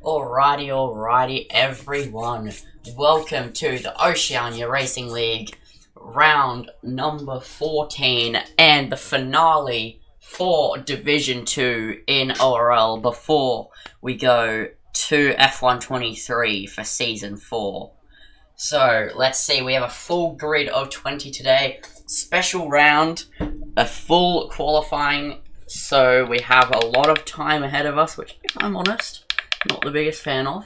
Alrighty, everyone. Welcome to the Oceania Racing League, round number 14, and the finale for Division 2 in ORL before we go to F1 23 for Season 4. So, let's see, we have a full grid of 20 today, special round, a full qualifying, so we have a lot of time ahead of us, which, if I'm honest, not the biggest fan of,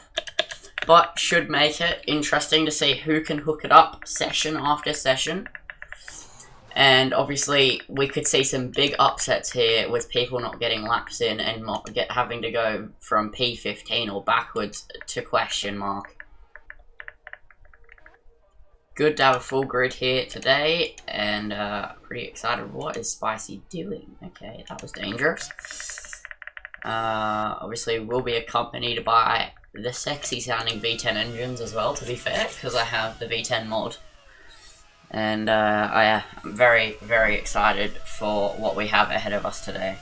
but should make it interesting to see who can hook it up session after session. And obviously we could see some big upsets here with people not getting laps in and not having to go from P15 or backwards to question mark. Good to have a full grid here today, and pretty excited. What is Spicy doing? Okay, that was dangerous. Obviously we'll be accompanied by the sexy sounding V10 engines as well, to be fair, because I have the V10 mod. And I am very, very excited for what we have ahead of us today.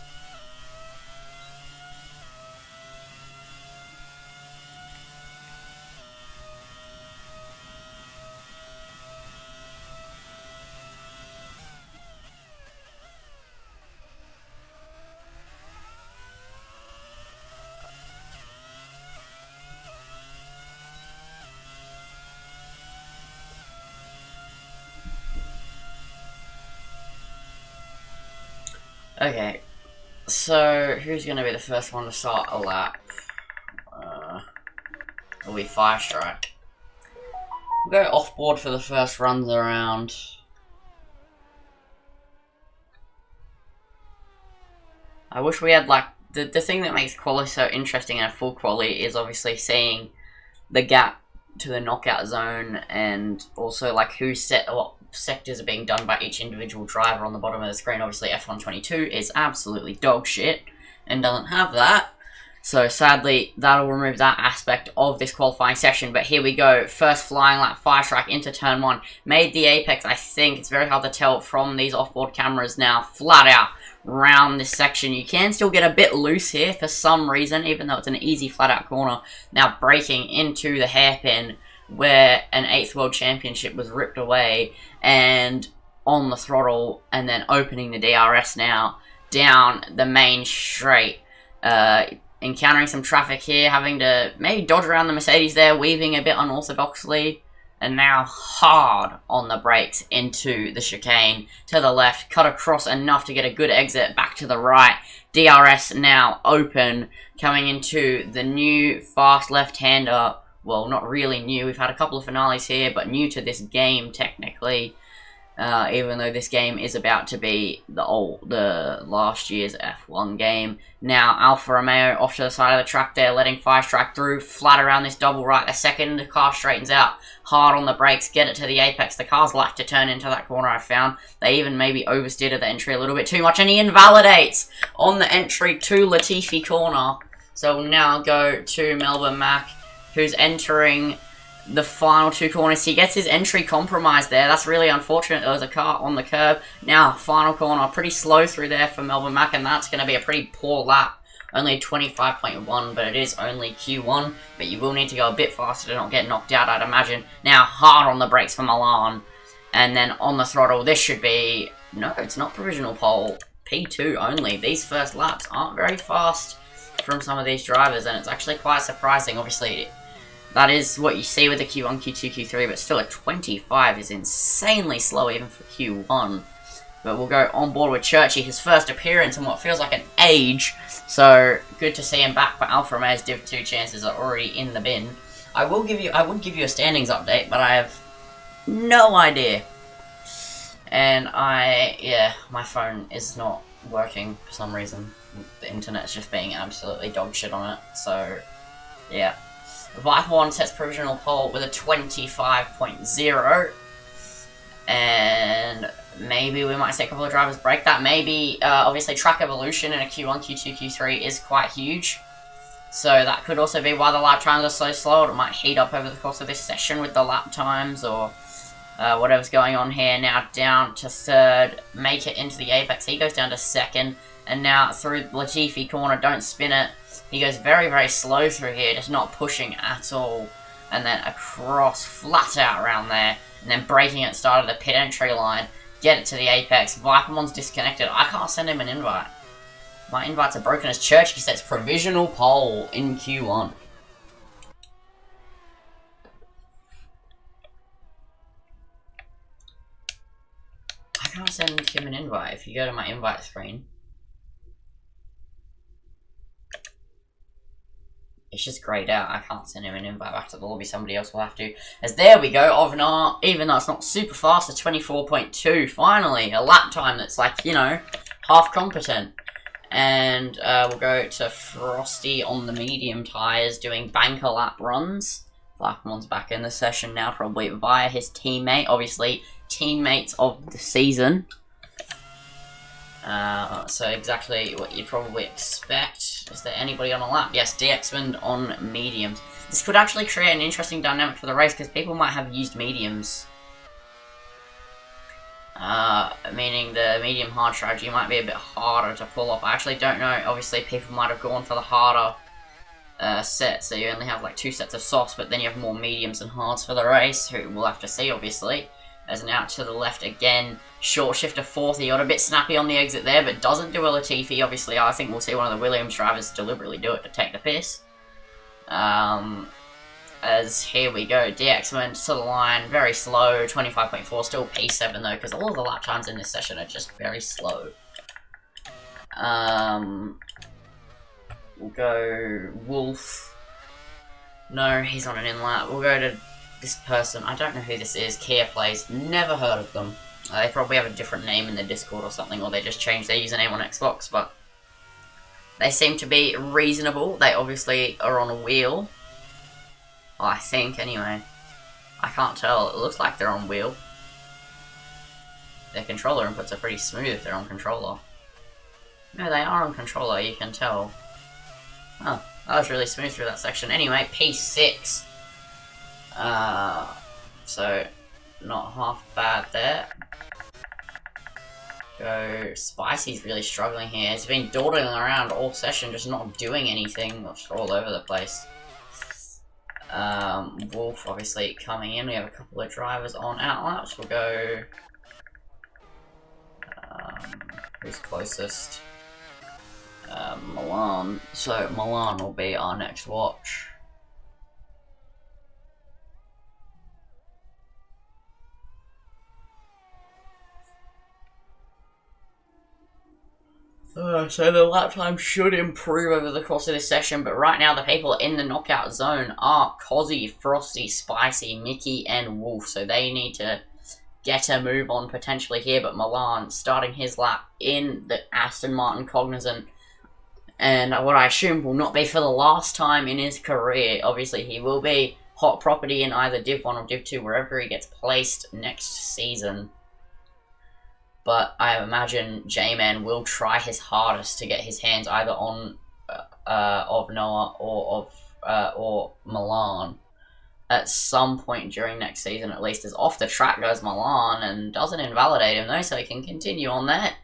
Okay, so who's going to be the first one to start a lap? It'll be Fire Strike. We'll go off board for the first runs around. I wish we had, like, the thing that makes quali so interesting and full quali is obviously seeing the gap to the knockout zone, and also like what sectors are being done by each individual driver on the bottom of the screen. Obviously F1 22 is absolutely dog shit and doesn't have that, so sadly that'll remove that aspect of this qualifying session. But here we go, first flying lap, Fire Strike into turn 1, made the apex. I think it's very hard to tell from these offboard cameras now, flat out round this section. You can still get a bit loose here for some reason, even though it's an easy flat out corner. Now braking into the hairpin where an 8th World Championship was ripped away, and on the throttle, and then opening the DRS now down the main straight. Encountering some traffic here, having to maybe dodge around the Mercedes there, weaving a bit unorthodoxly, and now hard on the brakes into the chicane to the left, cut across enough to get a good exit back to the right. DRS now open, coming into the new fast left-hander. Well, not really new, we've had a couple of finales here, but new to this game technically, even though this game is about to be the last year's F1 game. Now Alfa Romeo off to the side of the track there, letting Fire Strike through, flat around this double right. The second the car straightens out, hard on the brakes, get it to the apex. The cars like to turn into that corner, I found. They even maybe oversteered at the entry a little bit too much, and he invalidates on the entry to Latifi corner. So we'll now go to Melbourne Mac, who's entering the final two corners. He gets his entry compromised there. That's really unfortunate. There was a car on the curb. Now, final corner, pretty slow through there for Melbourne Mac, and that's going to be a pretty poor lap. Only 25.1, but it is only Q1. But you will need to go a bit faster to not get knocked out, I'd imagine. Now, hard on the brakes for Milan. And then on the throttle, this should be... No, it's not provisional pole. P2 only. These first laps aren't very fast from some of these drivers, and it's actually quite surprising. Obviously, that is what you see with the Q1, Q2, Q3, but still a 25 is insanely slow even for Q1. But we'll go on board with Churchy, his first appearance in what feels like an age. So good to see him back, but Alfa Romeo's Div 2 chances are already in the bin. I would give you a standings update, but I have no idea. And my phone is not working for some reason. The internet's just being absolutely dog shit on it, so yeah. Vital One sets provisional pole with a 25.0, and maybe we might see a couple of drivers break that. Maybe, obviously, track evolution in a Q1, Q2, Q3 is quite huge, so that could also be why the lap times are so slow. It might heat up over the course of this session with the lap times, or whatever's going on here. Now down to third, make it into the apex. He goes down to second, and now through Latifi corner, don't spin it. He goes very, very slow through here, just not pushing at all. And then across, flat out around there, and then braking at the start of the pit entry line. Get it to the apex. Vipermon's disconnected. I can't send him an invite. My invites are broken as Churchy sets provisional pole in Q1. I can't send him an invite if you go to my invite screen. It's just greyed out. I can't send him an invite back to the lobby. Somebody else will have to. As there we go, Ovnar, even though it's not super fast, a 24.2. Finally, a lap time that's like, you know, half competent. And we'll go to Frosty on the medium tyres doing banker lap runs. Blackmon's back in the session now, probably via his teammate. Obviously, teammates of the season. So exactly what you'd probably expect. Is there anybody on a lap? Yes, DXman on mediums. This could actually create an interesting dynamic for the race because people might have used mediums. Meaning the medium hard strategy might be a bit harder to pull off. I actually don't know. Obviously, people might have gone for the harder set, so you only have like 2 sets of softs, but then you have more mediums and hards for the race, who we'll have to see, obviously. As an out to the left again, short shift to fourth. He got a bit snappy on the exit there, but doesn't do a Latifi. Obviously, I think we'll see one of the Williams drivers deliberately do it to take the piss. As here we go, DXman to the line, very slow, 25.4, still P7 though, because all of the lap times in this session are just very slow. We'll go Wolf. No, he's on an in-lap. We'll go to this person. I don't know who this is. Kia Plays. Never heard of them. They probably have a different name in the Discord or something, or they just changed their username on Xbox, but they seem to be reasonable. They obviously are on a wheel. Well, I think, anyway. I can't tell. It looks like they're on wheel. Their controller inputs are pretty smooth if they're on controller. No, they are on controller, you can tell. Oh, that was really smooth through that section. Anyway, P6. So, not half bad there. Go, Spicy's really struggling here. He's been dawdling around all session, just not doing anything, just all over the place. Wolf obviously coming in. We have a couple of drivers on outlaps. We'll go. Who's closest? Milan. So Milan will be our next watch. So the lap time should improve over the course of this session, but right now the people in the knockout zone are Cozzy, Frosty, Spicy, Mickey, and Wolf, so they need to get a move on potentially here, but Milan starting his lap in the Aston Martin Cognizant, and what I assume will not be for the last time in his career. Obviously he will be hot property in either Div 1 or Div 2, wherever he gets placed next season. But I imagine J-Man will try his hardest to get his hands either on of Noah or Milan at some point during next season, at least. As off the track goes Milan, and doesn't invalidate him though, so he can continue on that.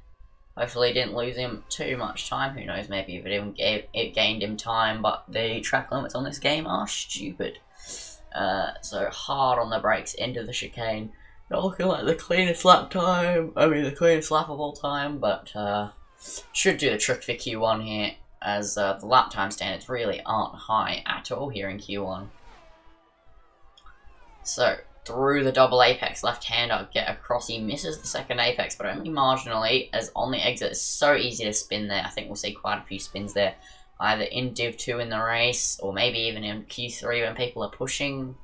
Hopefully didn't lose him too much time. Who knows, maybe if it gained him time, but the track limits on this game are stupid. So hard on the brakes into the chicane. Not looking like the cleanest lap time. I mean, the cleanest lap of all time, but should do the trick for Q1 here, as the lap time standards really aren't high at all here in Q1. So, through the double apex, left-hander, get across. He misses the second apex, but only marginally, as on the exit it's so easy to spin there. I think we'll see quite a few spins there, either in Div 2 in the race, or maybe even in Q3 when people are pushing.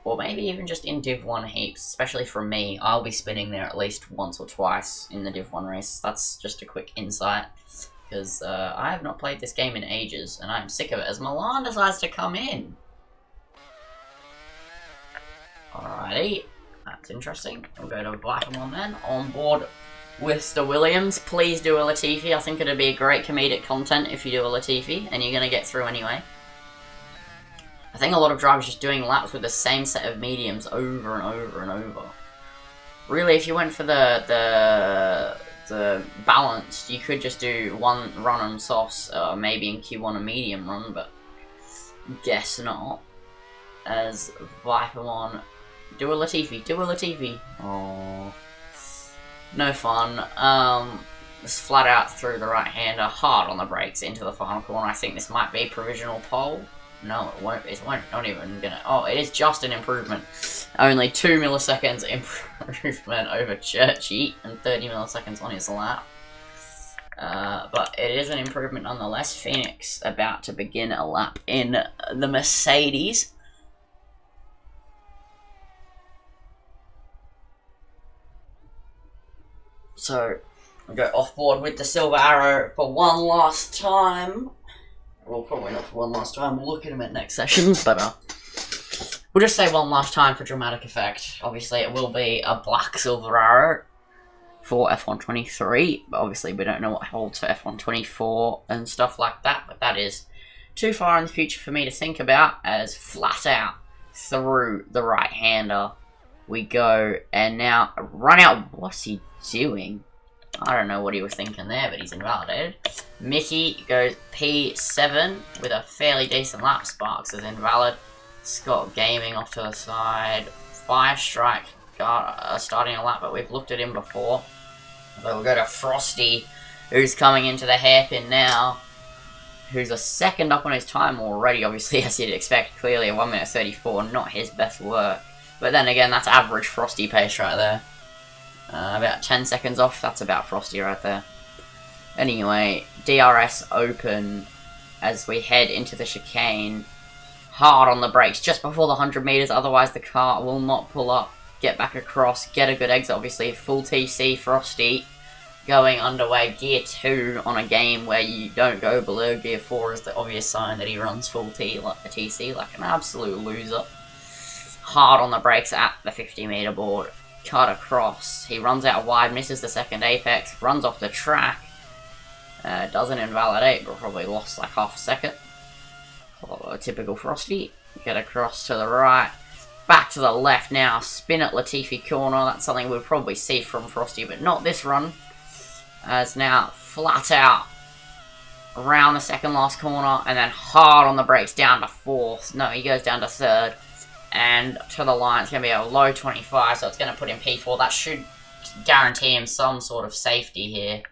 Or maybe even just in Div 1 heaps, especially for me. I'll be spinning there at least once or twice in the Div 1 race. That's just a quick insight, because I have not played this game in ages, and I'm sick of it, as Milan decides to come in. Alrighty, that's interesting. We'll go to Blackmon then, on board with the Williams. Please do a Latifi. I think it'd be a great comedic content if you do a Latifi, and you're going to get through anyway. I think a lot of drivers just doing laps with the same set of mediums over and over and over. Really, if you went for the balanced, you could just do one run on softs, maybe in Q1 a medium run, but guess not. As Vipermon, do a Latifi. Oh, no fun. Just flat out through the right hander, hard on the brakes into the final corner. I think this might be provisional pole. No, it won't. It won't. Not even gonna. Oh, it is just an improvement. Only 2 milliseconds improvement over Churchy and 30 milliseconds on his lap. But it is an improvement nonetheless. Phoenix about to begin a lap in the Mercedes. So, we go off board with the Silver Arrow for one last time. Well, probably not for one last time. We'll look at him at next sessions, but we'll just say one last time for dramatic effect. Obviously, it will be a black Silver Arrow for F123, but obviously we don't know what holds for F124 and stuff like that, but that is too far in the future for me to think about, as flat out through the right-hander we go, and now run out. What's he doing? I don't know what he was thinking there, but he's invalidated. Mickey goes P7 with a fairly decent lap. Sparks is invalid. Scott Gaming off to the side. Fire Strike starting a lap, but we've looked at him before. So we'll go to Frosty, who's coming into the hairpin now, who's a second up on his time already, obviously, as you'd expect. Clearly a 1 minute 34, not his best work. But then again, that's average Frosty pace right there. About 10 seconds off, that's about Frosty right there. Anyway, DRS open as we head into the chicane. Hard on the brakes just before the 100 meters, otherwise the car will not pull up. Get back across, get a good exit, obviously. Full TC, Frosty going underway. Gear 2 on a game where you don't go below Gear 4 is the obvious sign that he runs full TC like an absolute loser. Hard on the brakes at the 50 meter board. Cut across. He runs out wide, misses the second apex, runs off the track. Doesn't invalidate, but probably lost like half a second. Oh, typical Frosty. Get across to the right. Back to the left now. Spin at Latifi corner. That's something we'll probably see from Frosty, but not this run. As now flat out around the second last corner, and then hard on the brakes down to 4th. No, he goes down to 3rd. And to the line, it's going to be a low 25, so it's going to put him P4. That should guarantee him some sort of safety here.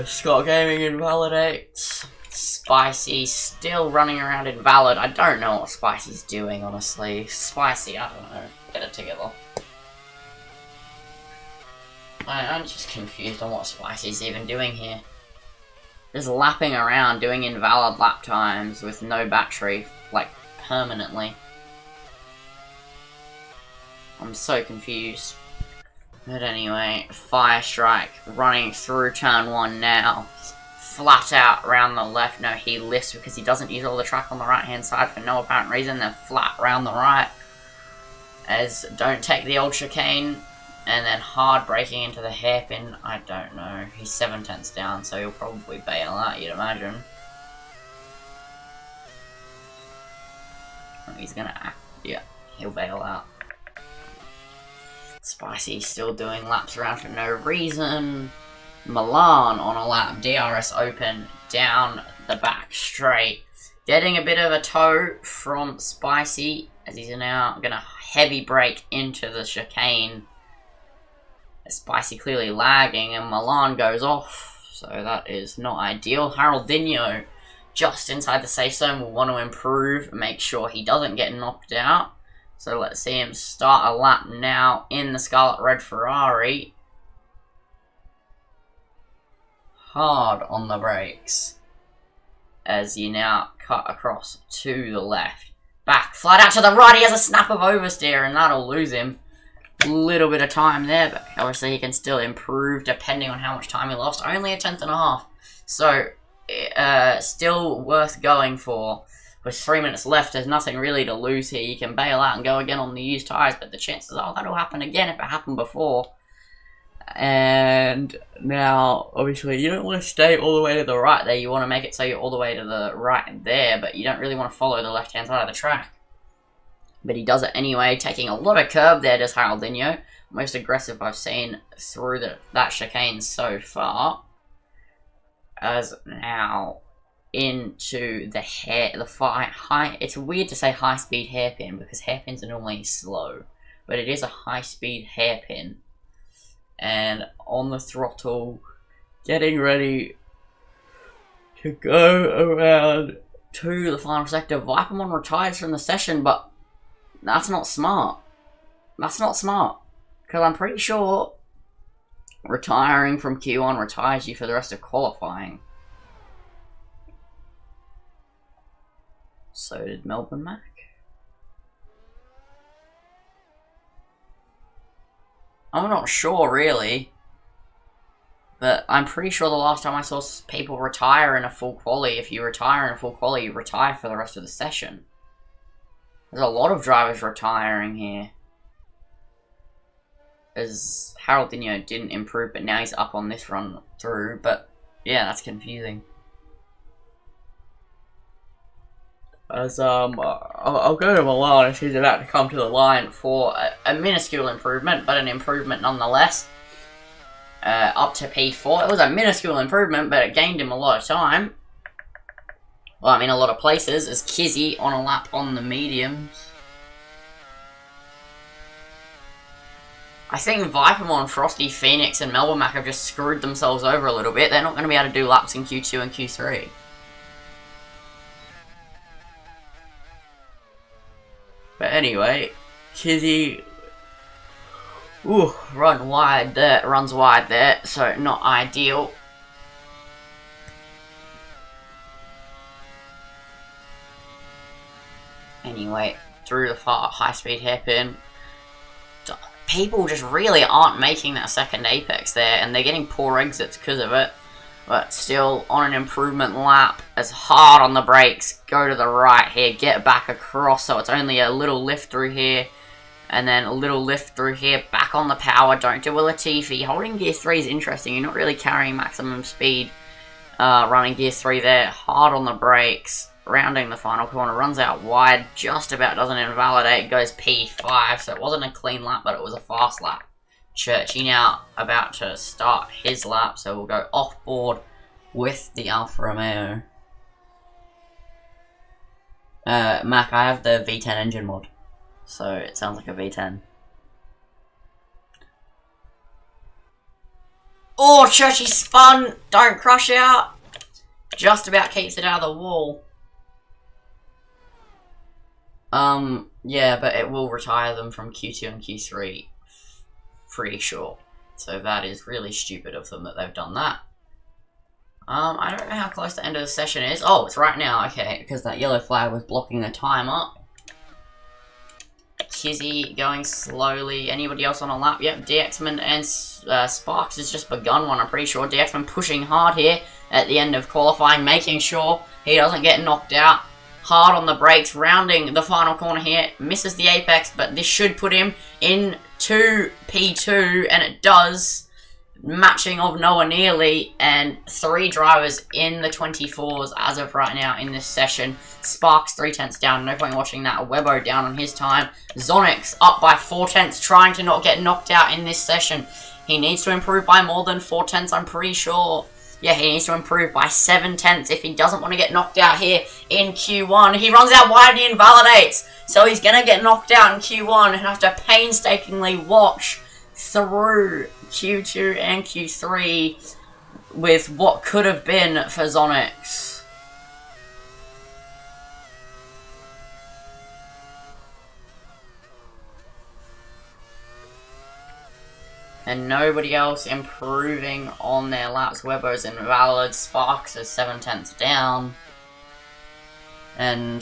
Scott Gaming invalidates. Spicy still running around invalid. I don't know what Spicy's doing, honestly. Spicy, I don't know. Get it together. I'm just confused on what Spicy's even doing here. Just lapping around, doing invalid lap times with no battery, like, permanently. I'm so confused. But anyway, Fire Strike running through turn 1 now. Flat out around the left. No, he lifts because he doesn't use all the track on the right-hand side for no apparent reason. Then flat round the right. As don't take the old chicane. And then hard braking into the hairpin, I don't know. He's 7/10 down, so he'll probably bail out, you'd imagine. He's gonna act, yeah, he'll bail out. Spicy still doing laps around for no reason. Milan on a lap, DRS open, down the back straight. Getting a bit of a tow from Spicy, as he's now gonna heavy brake into the chicane. Spicy clearly lagging, and Milan goes off, so that is not ideal. Haroldinho just inside the safe zone will want to improve, make sure he doesn't get knocked out. So let's see him start a lap now in the Scarlet Red Ferrari. Hard on the brakes as you now cut across to the left. Back, flat out to the right, he has a snap of oversteer, and that'll lose him. Little bit of time there, but obviously he can still improve depending on how much time he lost. Only a 10.5, so still worth going for. With 3 minutes left, there's nothing really to lose here. You can bail out and go again on the used tyres, but the chances are that'll happen again if it happened before. And now, obviously, you don't want to stay all the way to the right there. You want to make it so you're all the way to the right there, but you don't really want to follow the left-hand side of the track. But he does it anyway, taking a lot of curb there, does Haroldinho. Most aggressive I've seen through that chicane so far. As now into the high. It's weird to say high-speed hairpin because hairpins are normally slow, but it is a high-speed hairpin. And on the throttle, getting ready to go around to the final sector. Vipermon retires from the session, but that's not smart. That's not smart. Because I'm pretty sure retiring from Q1 retires you for the rest of qualifying. So did Melbourne Mac. I'm not sure, really. But I'm pretty sure the last time I saw people retire in a full quali, if you retire in a full quali, you retire for the rest of the session. There's a lot of drivers retiring here. As Haroldinho didn't improve, but now he's up on this run through. But yeah, that's confusing. As I'll go to Milan as he's about to come to the line for a minuscule improvement, but an improvement nonetheless. Up to P4. It was a minuscule improvement, but it gained him a lot of time. Well, I mean a lot of places, as Kizzy on a lap on the mediums. I think Vipermon, Frosty, Phoenix, and Melbourne Mac have just screwed themselves over a little bit. They're not going to be able to do laps in Q2 and Q3. But anyway, Kizzy, runs wide there, so not ideal. Anyway, through the high-speed hairpin. People just really aren't making that second apex there, and they're getting poor exits because of it. But still, on an improvement lap, as hard on the brakes, go to the right here, get back across, so it's only a little lift through here, and then a little lift through here, back on the power, don't do a Latifi. Holding gear 3 is interesting, you're not really carrying maximum speed, running gear 3 there, hard on the brakes, rounding the final corner, runs out wide, just about doesn't invalidate, goes P5, so it wasn't a clean lap, but it was a fast lap. Churchy now about to start his lap, so we'll go off board with the Alfa Romeo. Mac, I have the V10 engine mod, so it sounds like a V10. Oh, Churchy spun! Don't crush out! Just about keeps it out of the wall. Yeah, but it will retire them from Q2 and Q3. Pretty sure. So that is really stupid of them that they've done that. I don't know how close the end of the session is. Oh, it's right now, okay, because that yellow flag was blocking the timer. Kizzy going slowly. Anybody else on a lap? Yep, DXman and Sparks has just begun one, I'm pretty sure. DXman pushing hard here at the end of qualifying, making sure he doesn't get knocked out. Hard on the brakes, rounding the final corner here. Misses the apex, but this should put him into P2, and it does. Matching of nowhere nearly, and 3 drivers in the 24s as of right now in this session. Sparks 3/10 down, no point watching that. Webbo down on his time. Zonix up by 4/10, trying to not get knocked out in this session. He needs to improve by more than 4/10, I'm pretty sure. Yeah, he needs to improve by 7/10 if he doesn't want to get knocked out here in Q1. He runs out wide and he invalidates. So he's going to get knocked out in Q1 and have to painstakingly watch through Q2 and Q3 with what could have been for Zonix. And nobody else improving on their laps. Webbo's invalid. Sparks is 7/10 down. And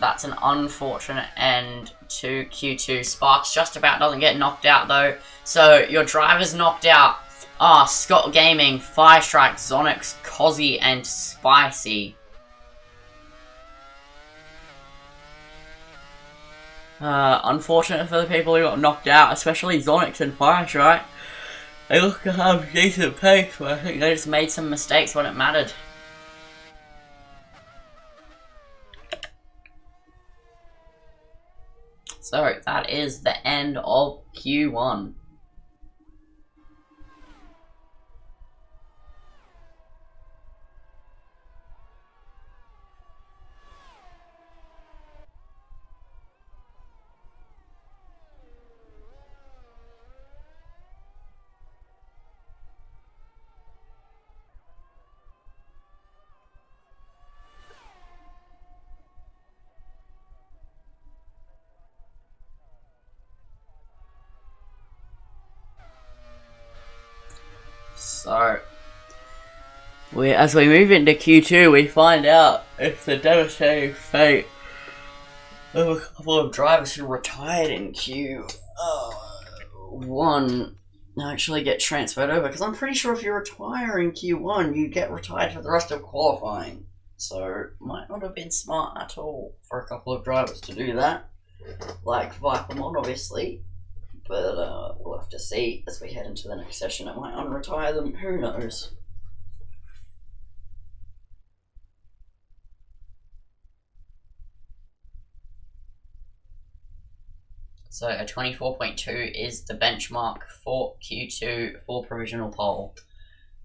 that's an unfortunate end to Q2. Sparks just about doesn't get knocked out though. So your driver's knocked out. Scott Gaming, Firestrike, Zonix, Cozzy, and Spicy. Unfortunate for the people who got knocked out, especially Zonix and Firestrike. They look to have decent pace, but I think they just made some mistakes when it mattered. So that is the end of Q1. So, as we move into Q2, we find out it's the devastating fate of a couple of drivers who retired in Q1 actually get transferred over. Because I'm pretty sure if you retire in Q1, you get retired for the rest of qualifying. So, might not have been smart at all for a couple of drivers to do that. Like Vipermon, obviously. But we'll have to see as we head into the next session. It might unretire them, who knows. So a 24.2 is the benchmark for Q2 for provisional pole.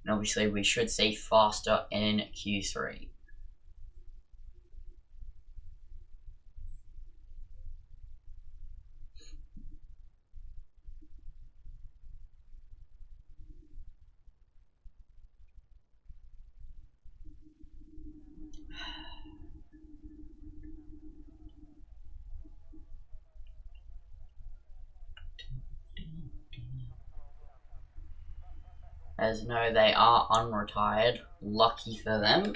And obviously we should see faster in Q3. As no, they are unretired. Lucky for them.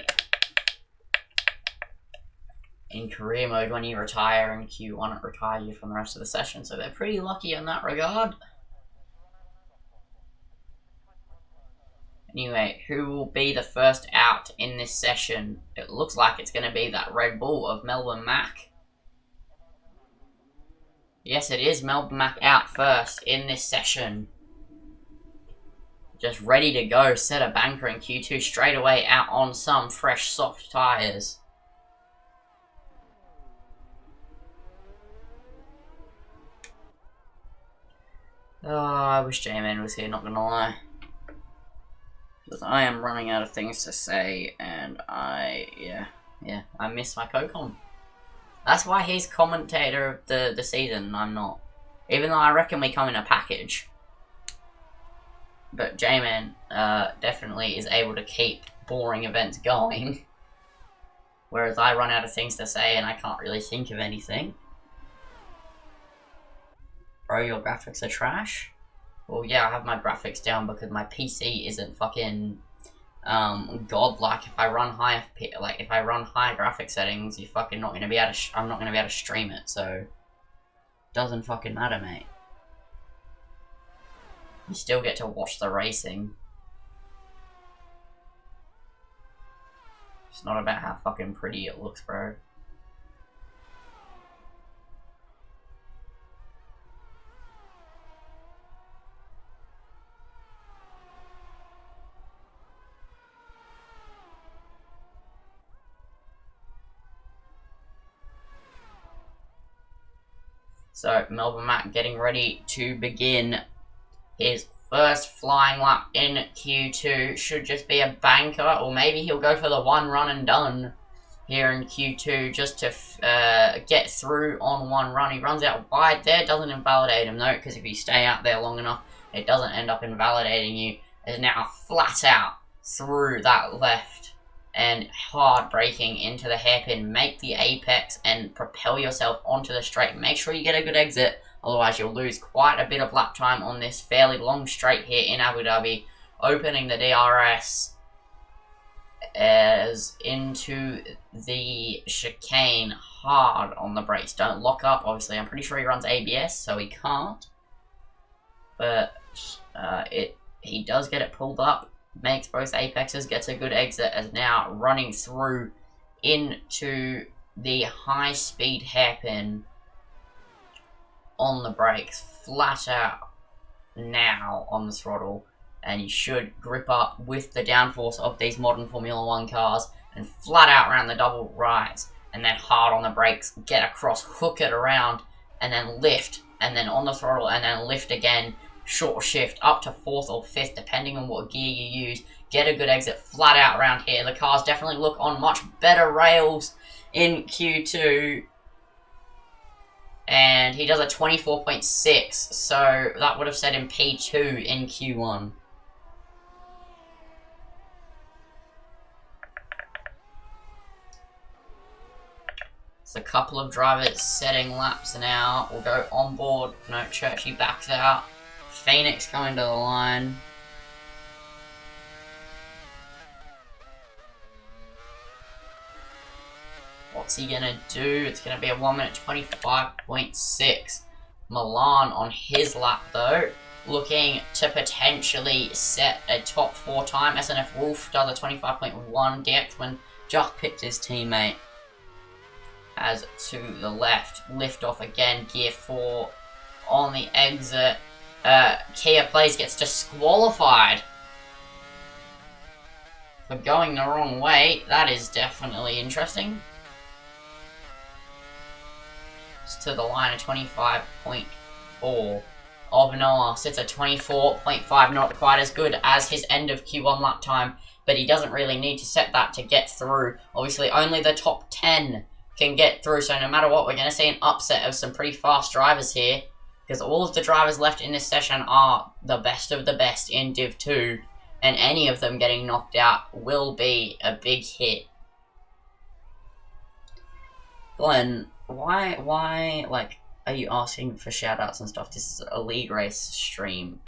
In career mode, when you retire in Q1, it retires you from the rest of the session, so they're pretty lucky in that regard. Anyway, who will be the first out in this session? It looks like it's going to be that Red Bull of Melbourne Mac. Yes, it is Melbourne Mac out first in this session. Just ready to go, set a banker in Q2 straight away out on some fresh soft tyres. Oh, I wish J-Man was here, not gonna lie. Because I am running out of things to say, and I miss my co-com. That's why he's commentator of the season, and I'm not. Even though I reckon we come in a package. But J-Man definitely is able to keep boring events going. Whereas I run out of things to say and I can't really think of anything. Bro, your graphics are trash? Well, yeah, I have my graphics down because my PC isn't fucking godlike. If I run high graphic settings, you're fucking not gonna be able to. I'm not gonna be able to stream it. So doesn't fucking matter, mate. You still get to watch the racing. It's not about how fucking pretty it looks, bro. So, Melbourne Mac getting ready to begin his first flying lap in Q2. Should just be a banker, or maybe he'll go for the one run and done here in Q2 just to get through on one run. He runs out wide there, doesn't invalidate him though, because if you stay out there long enough, it doesn't end up invalidating you. Is now flat out through that left and hard braking into the hairpin. Make the apex and propel yourself onto the straight. Make sure you get a good exit. Otherwise, you'll lose quite a bit of lap time on this fairly long straight here in Abu Dhabi. Opening the DRS as into the chicane hard on the brakes. Don't lock up. Obviously, I'm pretty sure he runs ABS, so he can't. But he does get it pulled up. Makes both apexes. Gets a good exit as now running through into the high-speed hairpin on the brakes, flat out now on the throttle, and you should grip up with the downforce of these modern Formula 1 cars and flat out around the double rights and then hard on the brakes, get across, hook it around and then lift, and then on the throttle, and then lift again, short shift up to 4th or 5th, depending on what gear you use. Get a good exit flat out around here. The cars definitely look on much better rails in Q2. And he does a 24.6, so that would have set him P2 in Q1. So a couple of drivers setting laps now. We'll go on board. No, Churchy backs out. Phoenix coming to the line. What's he gonna do? It's gonna be a 1 minute 25.6. Milan on his lap though, looking to potentially set a top 4 time. SNF Wolf does a 25.1. Dexman just picked his teammate. As to the left, lift off again, gear 4 on the exit. Kia Plays gets disqualified for going the wrong way. That is definitely interesting. To the line of 25.4 of Noah sits at 24.5, not quite as good as his end of Q1 lap time, but he doesn't really need to set that to get through. Obviously only the top 10 can get through, so no matter what, we're going to see an upset of some pretty fast drivers here, because all of the drivers left in this session are the best of the best in Div 2, and any of them getting knocked out will be a big hit. Glenn, why, like, are you asking for shoutouts and stuff? This is a league race stream,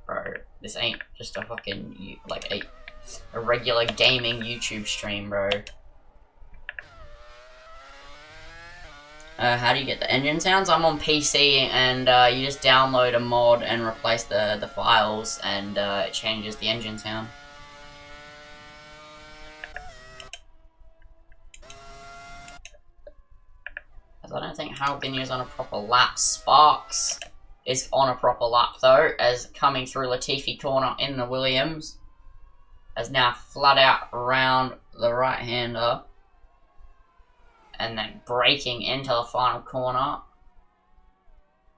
bro. This ain't just a fucking, like, a regular gaming YouTube stream, bro. How do you get the engine sounds? I'm on PC, and you just download a mod and replace the files, and it changes the engine sound. I don't think Halbini is on a proper lap. Sparks is on a proper lap though, as coming through Latifi corner in the Williams. As now flat out around the right-hander. And then braking into the final corner.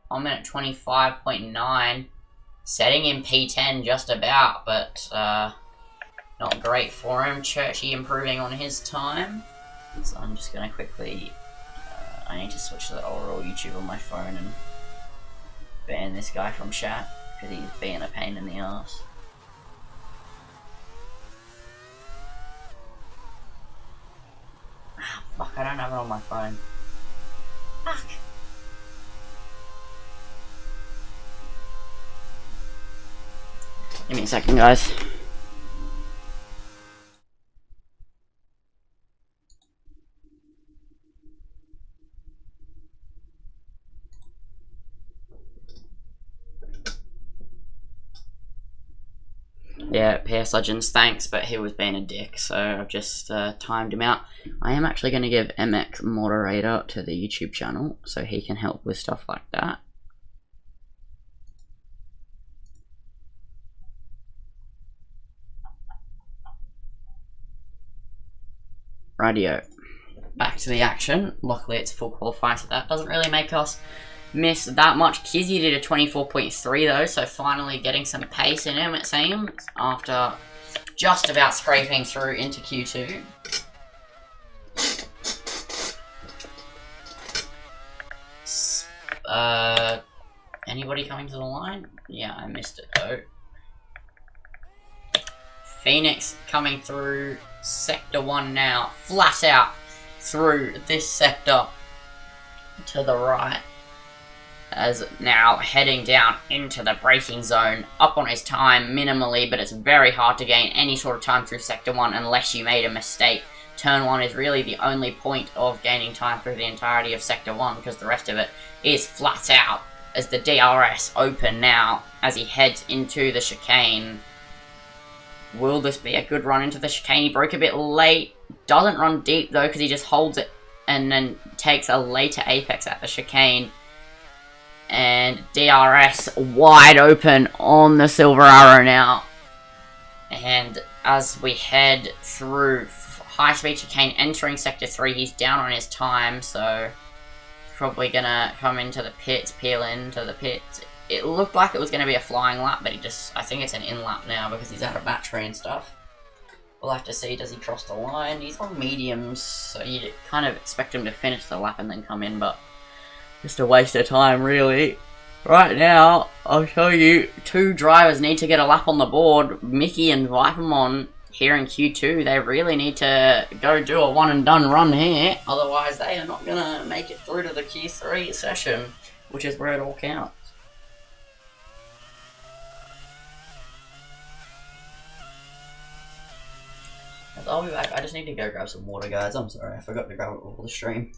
1 minute 25.9. Setting in P10 just about, but not great for him. Churchy improving on his time. So I'm just going to quickly... I need to switch to the ORL YouTube on my phone and ban this guy from chat, because he's being a pain in the ass. Ah, fuck, I don't have it on my phone. Fuck! Give me a second, guys. Yeah, PS Legends, thanks, but he was being a dick, so I've just timed him out. I am actually going to give MX moderator to the YouTube channel, so he can help with stuff like that. Radio. Back to the action. Luckily it's full qualifying, so that doesn't really make us miss that much. Kizzy did a 24.3 though, so finally getting some pace in him, it seems, after just about scraping through into Q2. Anybody coming to the line? Yeah, I missed it though. Phoenix coming through Sector 1 now, flat out through this sector to the right. As now heading down into the braking zone, up on his time minimally, but it's very hard to gain any sort of time through Sector 1 unless you made a mistake. Turn 1 is really the only point of gaining time through the entirety of Sector 1, because the rest of it is flat out, as the DRS open now as he heads into the chicane. Will this be a good run into the chicane? He broke a bit late, doesn't run deep though, because he just holds it and then takes a later apex at the chicane. And DRS wide open on the Silver Arrow now. And as we head through high speed chicane entering Sector 3, he's down on his time, so probably gonna come into the pits, peel into the pits. It looked like it was gonna be a flying lap, but I think it's an in lap now because he's out of battery and stuff. We'll have to see, does he cross the line? He's on mediums, so you kind of expect him to finish the lap and then come in, but just a waste of time, really. Right now, I'll show you, 2 drivers need to get a lap on the board. Mickey and Vipermon here in Q2, they really need to go do a one and done run here, otherwise they are not going to make it through to the Q3 session, which is where it all counts. I'll be back. I just need to go grab some water, guys. I'm sorry, I forgot to grab it before the stream.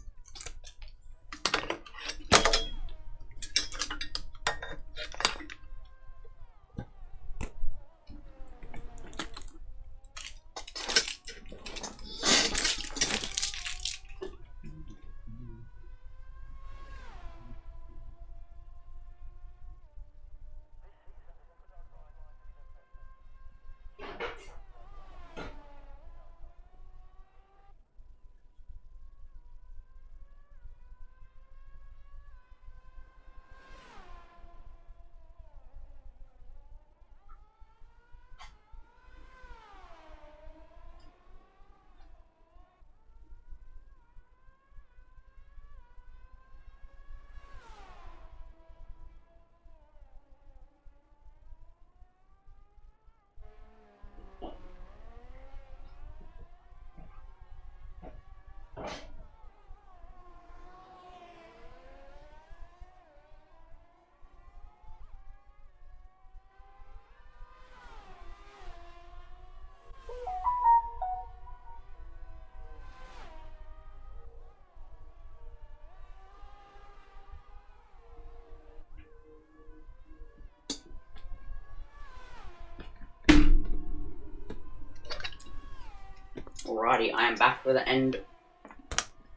Alrighty, I am back for the end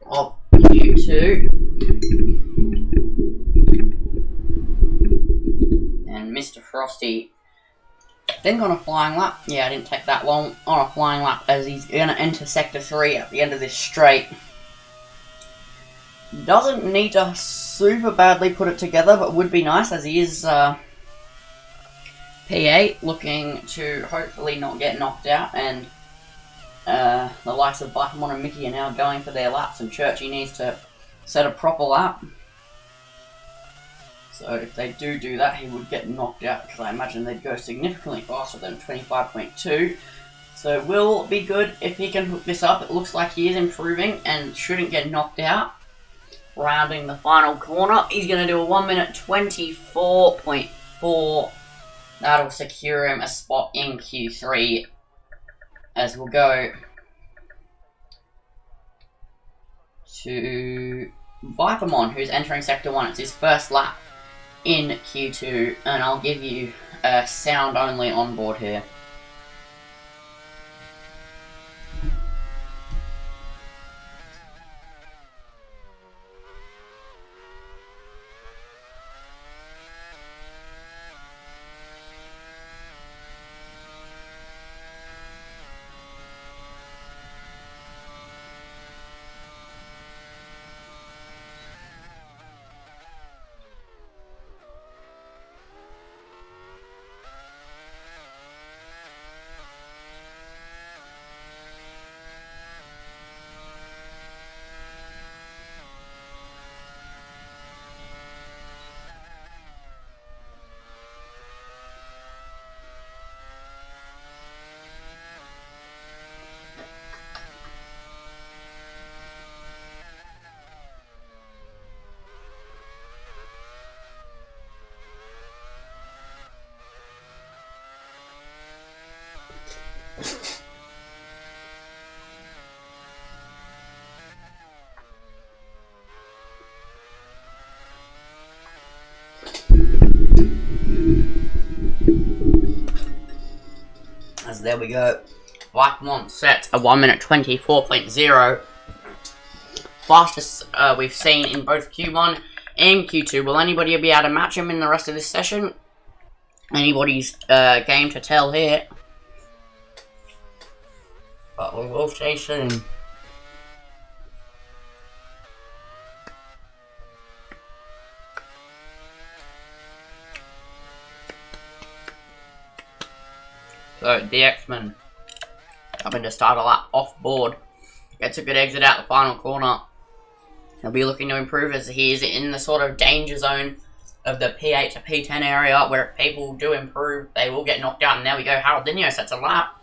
of Q2. And Mr. Frosty, I think on a flying lap, yeah, I didn't take that long, on a flying lap as he's going to enter Sector 3 at the end of this straight. Doesn't need to super badly put it together, but would be nice as he is P8, looking to hopefully not get knocked out, and the likes of Vipermon and Mickey are now going for their laps, and Churchy needs to set a proper lap. So if they do that, he would get knocked out, because I imagine they'd go significantly faster than 25.2. So will be good if he can hook this up. It looks like he is improving and shouldn't get knocked out. Rounding the final corner, he's going to do a 1 minute 24.4. That'll secure him a spot in Q3. As we'll go to Vipermon, who's entering Sector 1. It's his first lap in Q2, and I'll give you a sound only on board here. As there we go, Vipermon sets a 1 minute 24.0. Fastest we've seen in both Q1 and Q2. Will anybody be able to match him in the rest of this session? Anybody's game to tell here. But we will see soon. So the X-Men coming to start a lap off board. Gets a good exit out the final corner. He'll be looking to improve as he is in the sort of danger zone of the P8 to P10 area, where if people do improve, they will get knocked out. And there we go, Harold Dinho sets a lap.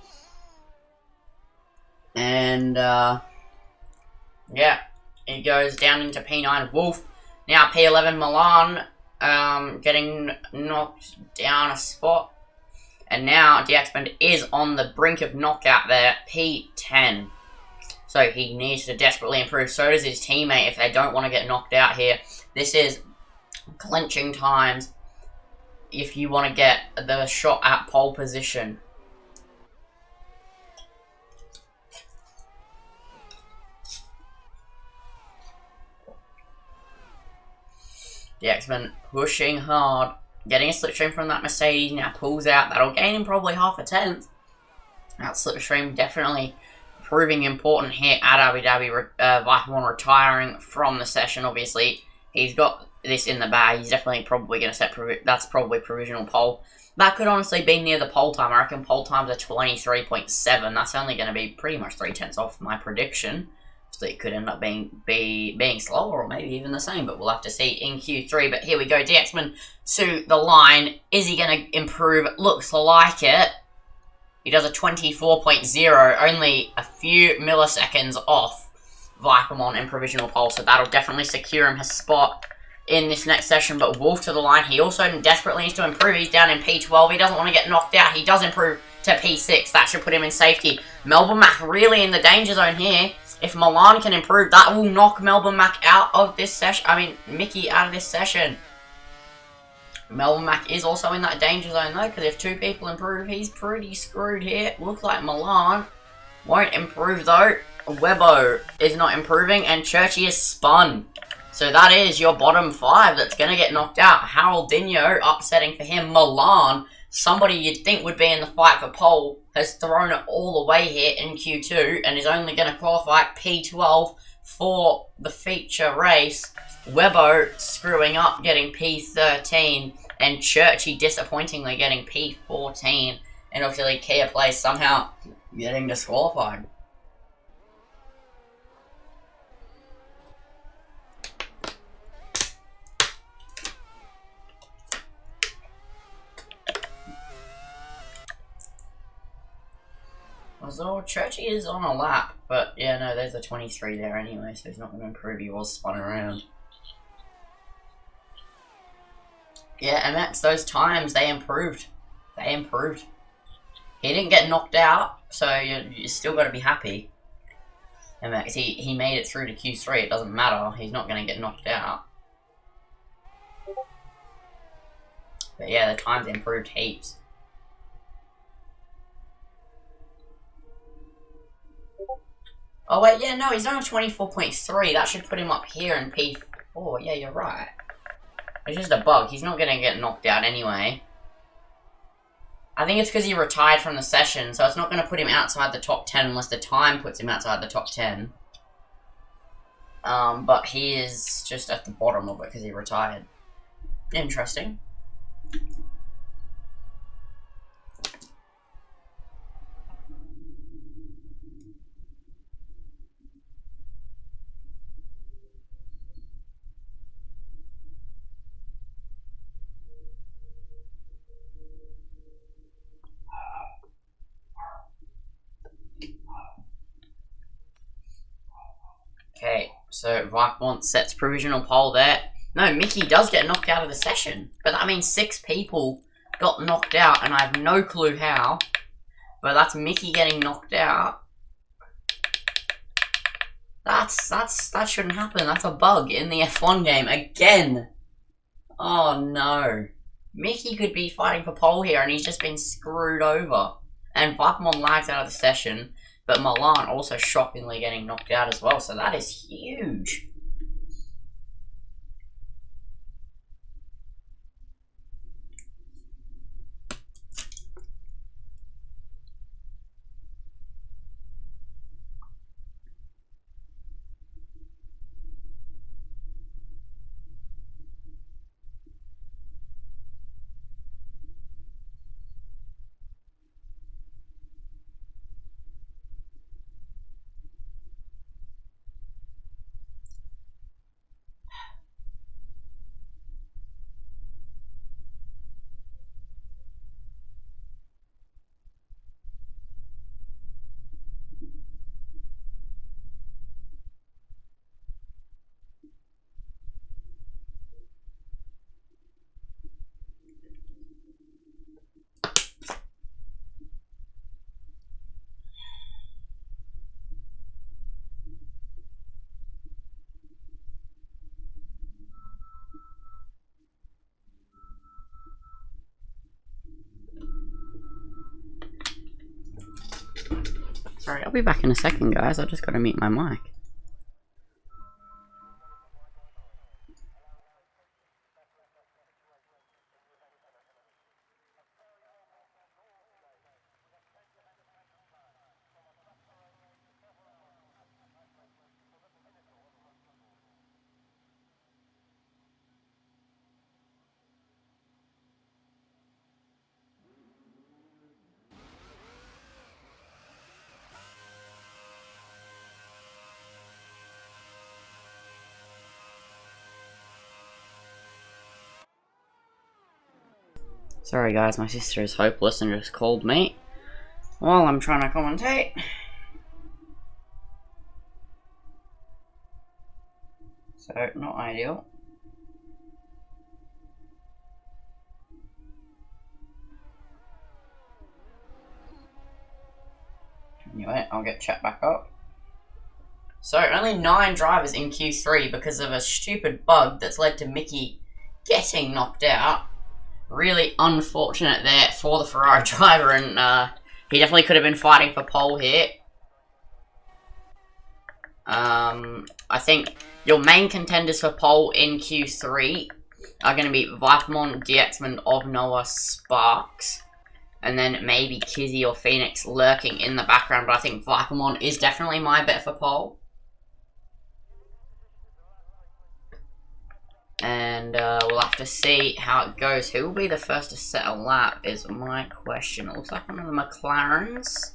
And, yeah, he goes down into P9 Wolf. Now P11 Milan, getting knocked down a spot. And now DXman is on the brink of knockout there, P10. So he needs to desperately improve. So does his teammate if they don't want to get knocked out here. This is clinching times if you want to get the shot at pole position. The X-Men pushing hard, getting a slipstream from that Mercedes, now pulls out. That'll gain him probably half a tenth. That slipstream definitely proving important here at Abu Dhabi. Weissman retiring from the session, obviously. He's got this in the bag. He's definitely probably going to set, that's probably provisional pole. That could honestly be near the pole time. I reckon pole times are 23.7. That's only going to be pretty much 3/10 off my prediction. So it could end up being slower or maybe even the same, but we'll have to see in Q3. But here we go, DXman to the line. Is he going to improve? Looks like it. He does a 24.0, only a few milliseconds off Vipermon in provisional pole, so that'll definitely secure him his spot in this next session. But Wolf to the line, he also desperately needs to improve. He's down in P12, he doesn't want to get knocked out. He does improve to P6, that should put him in safety. Melbourne Mac really in the danger zone here. If Milan can improve, that will knock Melbourne Mac out of this session. I mean, Mickey out of this session. Melbourne Mac is also in that danger zone though, because if two people improve, he's pretty screwed here. Looks like Milan won't improve though. Webbo is not improving, and Churchy is spun. So that is your bottom five that's going to get knocked out. Harold Dinho, upsetting for him. Milan, somebody you'd think would be in the fight for pole, has thrown it all away here in Q2 and is only going to qualify P12 for the feature race. Webbo screwing up, getting P13, and Churchy disappointingly getting P14, and obviously Kia Place somehow getting disqualified. So Churchy is on a lap, but yeah, no, there's a 23 there anyway, so he's not going to improve. He was spun around. Yeah, and that's those times, they improved. They improved. He didn't get knocked out, so you still got to be happy. And Max, he made it through to Q3, it doesn't matter. He's not going to get knocked out. But yeah, the times improved heaps. Oh wait, yeah, no, he's on 24.3. That should put him up here in P4. Yeah, you're right. It's just a bug. He's not going to get knocked out anyway. I think it's because he retired from the session, so it's not going to put him outside the top 10 unless the time puts him outside the top 10. But he is just at the bottom of it because he retired. Interesting. Okay, so Vikemont sets provisional pole there. No, Mickey does get knocked out of the session. But that means 6 people got knocked out, and I have no clue how. But that's Mickey getting knocked out. That shouldn't happen. That's a bug in the F1 game again. Oh no. Mickey could be fighting for pole here, and he's just been screwed over. And Vikemont lags out of the session. But Milan also shockingly getting knocked out as well, so that is huge. Sorry, I'll be back in a second, guys. I just gotta mute my mic. Sorry guys, my sister is hopeless and just called me while I'm trying to commentate. So, not ideal. Anyway, I'll get chat back up. So, only 9 drivers in Q3 because of a stupid bug that's led to Mickey getting knocked out. Really unfortunate there for the Ferrari driver, and he definitely could have been fighting for pole here. I think your main contenders for pole in Q3 are going to be Vipemon, DXman, of Noah, Sparks, and then maybe Kizzy or Phoenix lurking in the background, but I think Vipemon is definitely my bet for pole. And we'll have to see how it goes. Who will be the first to set a lap is my question. It looks like one of the McLarens.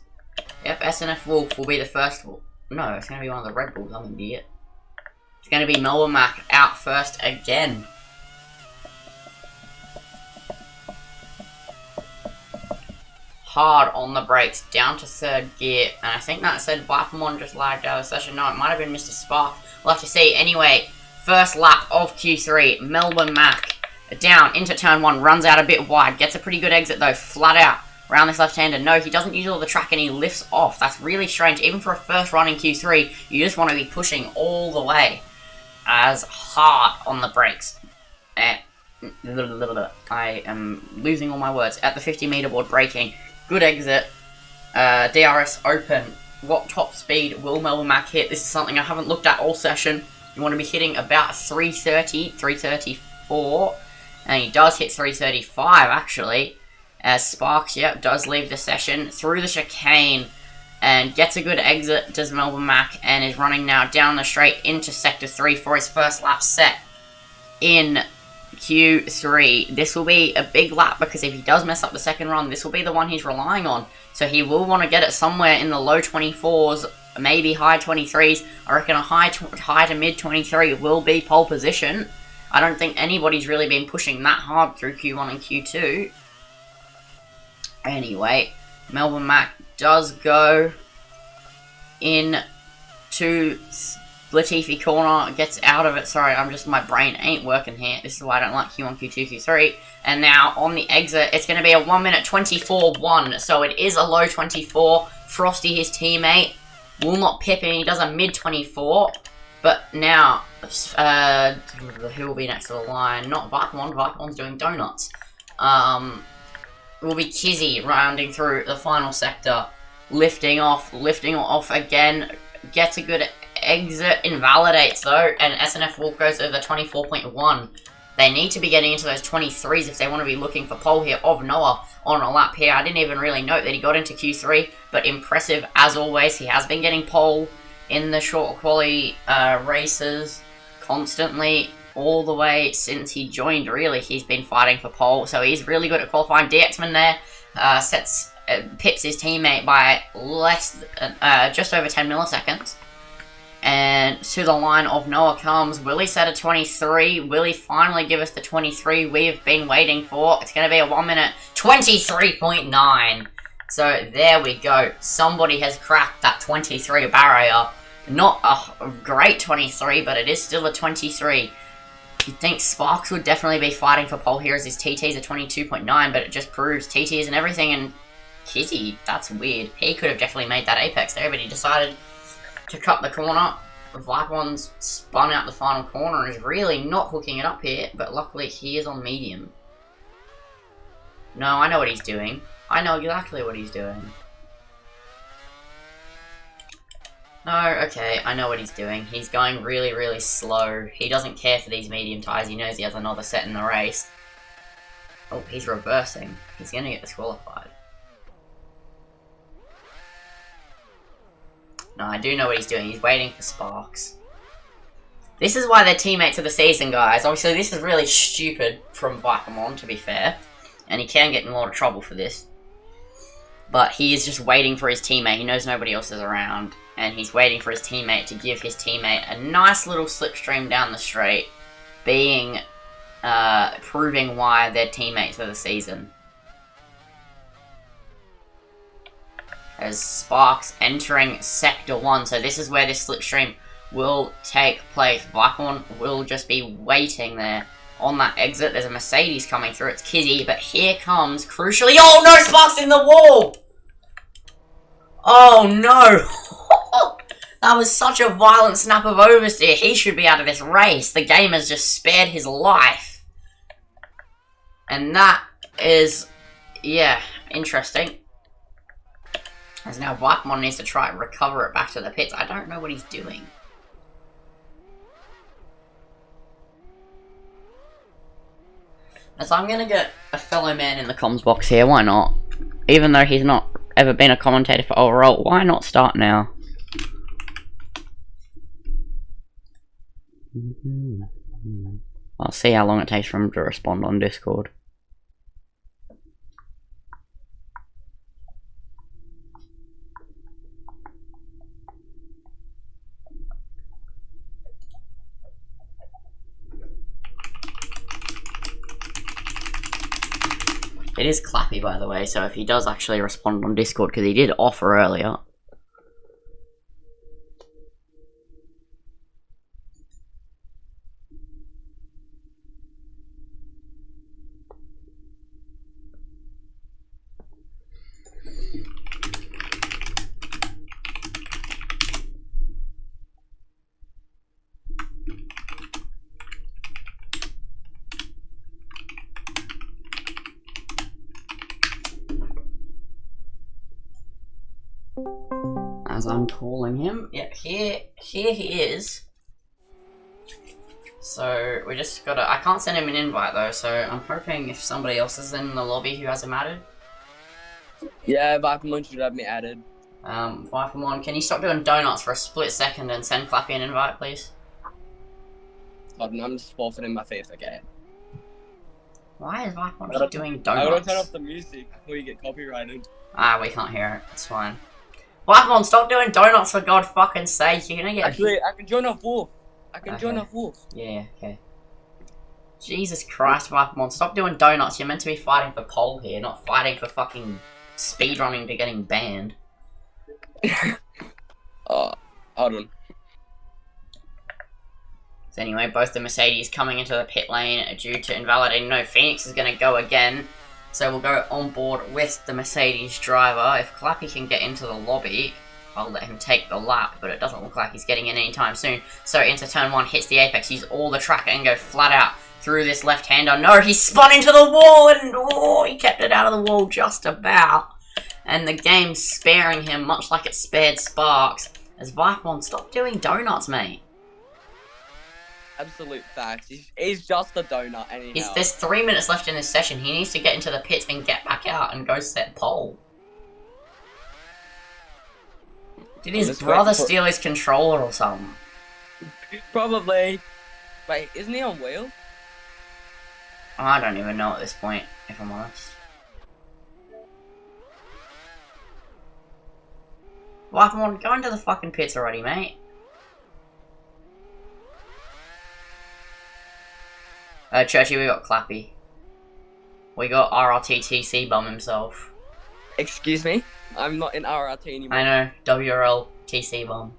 Yep, SNF Wolf will be the first. No, it's going to be one of the Red Bulls. I'm an idiot. It's going to be Melbourne Mac out first again. Hard on the brakes, down to 3rd gear. And I think that said Vipemon just lagged out of the session. No, it might have been Mr. Spark. We'll have to see. Anyway, first lap of Q3, Melbourne Mac down into turn 1, runs out a bit wide, gets a pretty good exit though, flat out around this left-hander. No, he doesn't use all the track and he lifts off. That's really strange. Even for a first run in Q3, you just want to be pushing all the way as hard on the brakes. I am losing all my words. At the 50-meter board, braking. Good exit. DRS open. What top speed will Melbourne Mac hit? This is something I haven't looked at all session. You want to be hitting about 330, 334, and he does hit 335 actually, as Sparks, yep, does leave the session through the chicane and gets a good exit, does Melbourne Mac, and is running now down the straight into Sector 3 for his first lap set in Q3. This will be a big lap because if he does mess up the second run, this will be the one he's relying on, so he will want to get it somewhere in the low 24s, maybe high 23s. I reckon a high to mid 23 will be pole position. I don't think anybody's really been pushing that hard through Q1 and Q2. Anyway, Melbourne Mac does go in to Latifi corner, gets out of it. Sorry, my brain ain't working here. This is why I don't like Q1, Q2, Q3. And now on the exit, it's going to be a 1 minute 24.1. So it is a low 24. Frosty, his teammate, will not pip in. He does a mid 24. But now, who will be next to the line? Not Vipemon. Vipemon's doing donuts. Will be Kizzy rounding through the final sector. Lifting off again. Gets a good exit. Invalidates though. And SNF Wolf goes over 24.1. They need to be getting into those 23s if they want to be looking for pole here of Noah on a lap here. I didn't even really note that he got into Q3, but impressive as always. He has been getting pole in the short quality races constantly all the way since he joined, really. He's been fighting for pole, so he's really good at qualifying. DXman there pips his teammate by just over 10 milliseconds. And to the line of Noah comes. Will he set a 23? Will he finally give us the 23 we've been waiting for? It's going to be a 1 minute 23.9. So there we go. Somebody has cracked that 23 barrier. Not a great 23, but it is still a 23. You'd think Sparks would definitely be fighting for pole here as his TT's a 22.9, but it just proves TT's and everything. And Kizzy, that's weird. He could have definitely made that apex there, but he decided to cut the corner. Vipemon's spun out the final corner and is really not hooking it up here, but luckily he is on medium. No, I know what he's doing. I know exactly what he's doing. No, okay, I know what he's doing. He's going really, really slow. He doesn't care for these medium tyres. He knows he has another set in the race. Oh, he's reversing. He's going to get disqualified. No, I do know what he's doing. He's waiting for Sparks. This is why they're teammates of the season, guys. Obviously, this is really stupid from Vipermon, to be fair. And he can get in a lot of trouble for this. But he is just waiting for his teammate. He knows nobody else is around. And he's waiting for his teammate to give his teammate a nice little slipstream down the straight. Proving why they're teammates of the season. As Sparks entering Sector 1. So this is where this slipstream will take place. Vipermon will just be waiting there on that exit. There's a Mercedes coming through. It's Kizzy, but here comes, crucially... Oh no! Sparks in the wall! Oh no! That was such a violent snap of oversteer. He should be out of this race. The game has just spared his life. And that is... yeah, interesting. As now Vipermon needs to try and recover it back to the pits. I don't know what he's doing. So I'm gonna get a fellow man in the comms box here, why not? Even though he's not ever been a commentator for ORL, why not start now? I'll see how long it takes for him to respond on Discord. It is Clappy, by the way, so if he does actually respond on Discord, because he did offer earlier. As I'm calling him. Yep, here he is. So, we just gotta... I can't send him an invite though, so I'm hoping if somebody else is in the lobby who has him added. Yeah, Vipermon should have me added. Vipermon, can you stop doing donuts for a split second and send Clappy an invite, please? Hold on, I'm just forfeiting my faith, okay? Why is Vipermon keep doing I donuts? gotta turn off the music before you get copyrighted. Ah, we can't hear it. It's fine. Vipermon, stop doing donuts for God fucking sake. You're gonna get... Actually, I can join off wolf. I can Okay. join off wolf. Yeah, okay. Jesus Christ, Vipermon, stop doing donuts. You're meant to be fighting for pole here, not fighting for fucking speedrunning to getting banned. Hold on. So anyway, both the Mercedes coming into the pit lane are due to invalidating. No, Phoenix is going to go again. So we'll go on board with the Mercedes driver. If Clappy can get into the lobby, I'll let him take the lap, but it doesn't look like he's getting in anytime soon. So into turn 1, hits the apex, use all the track and go flat out through this left-hander. No, he spun into the wall and oh, he kept it out of the wall just about. And the game's sparing him, much like it spared Sparks. As Vipermon, stop doing donuts, mate. Absolute facts. He's just a donut anyhow. There's 3 minutes left in this session. He needs to get into the pits and get back out and go set pole. Did his brother steal his controller or something? Probably. Wait, isn't he on wheel? I don't even know at this point, if I'm honest. Vipermon, go into the fucking pits already, mate. Churchy, we got Clappy. We got RRTTC bum himself. Excuse me? I'm not in RRT anymore. I know, WRL TC bum.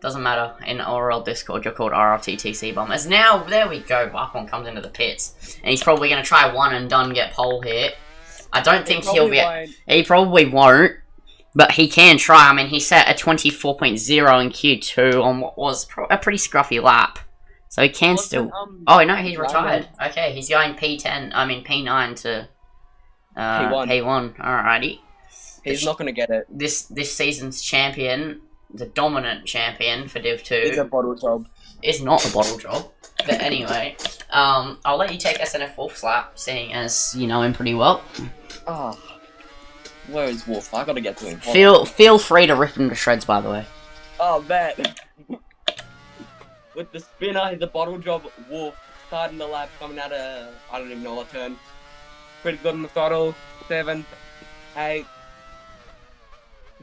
Doesn't matter, in ORL Discord you're called RRTTC bum. As now, there we go, Vipermon comes into the pits. And he's probably going to try one and done get pole here. I don't think he'll be... He probably won't. But he can try. I mean, he set a 24.0 in Q2 on what was a pretty scruffy lap. So he can still... oh, no, he's retired. Okay, he's going P10, I mean P9 to P1. Alrighty. He's not going to get it. This season's champion the dominant champion for Div 2. It's a bottle job. Is not a bottle job. But anyway, I'll let you take SNF Wolf Slap, seeing as you know him pretty well. Oh. Where is Wolf? I gotta get to him. Feel free to rip him to shreds, by the way. Oh, man. With the spinner, the bottle job, Wolf, starting the lap, coming out of, I don't even know what turn. Pretty good on the throttle. 7th, 8th.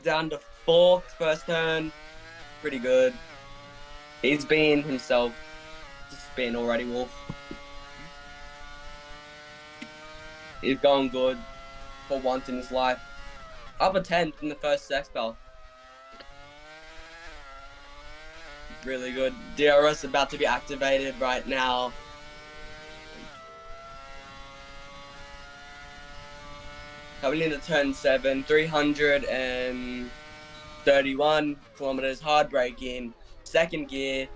Down to 4th, first turn. Pretty good. He's been himself. Just been already, Wolf. He's going good for once in his life. Up a 10th in the first sex spell. Really good. DRS about to be activated right now. Coming into turn 7, 331 kilometers, hard braking, second gear,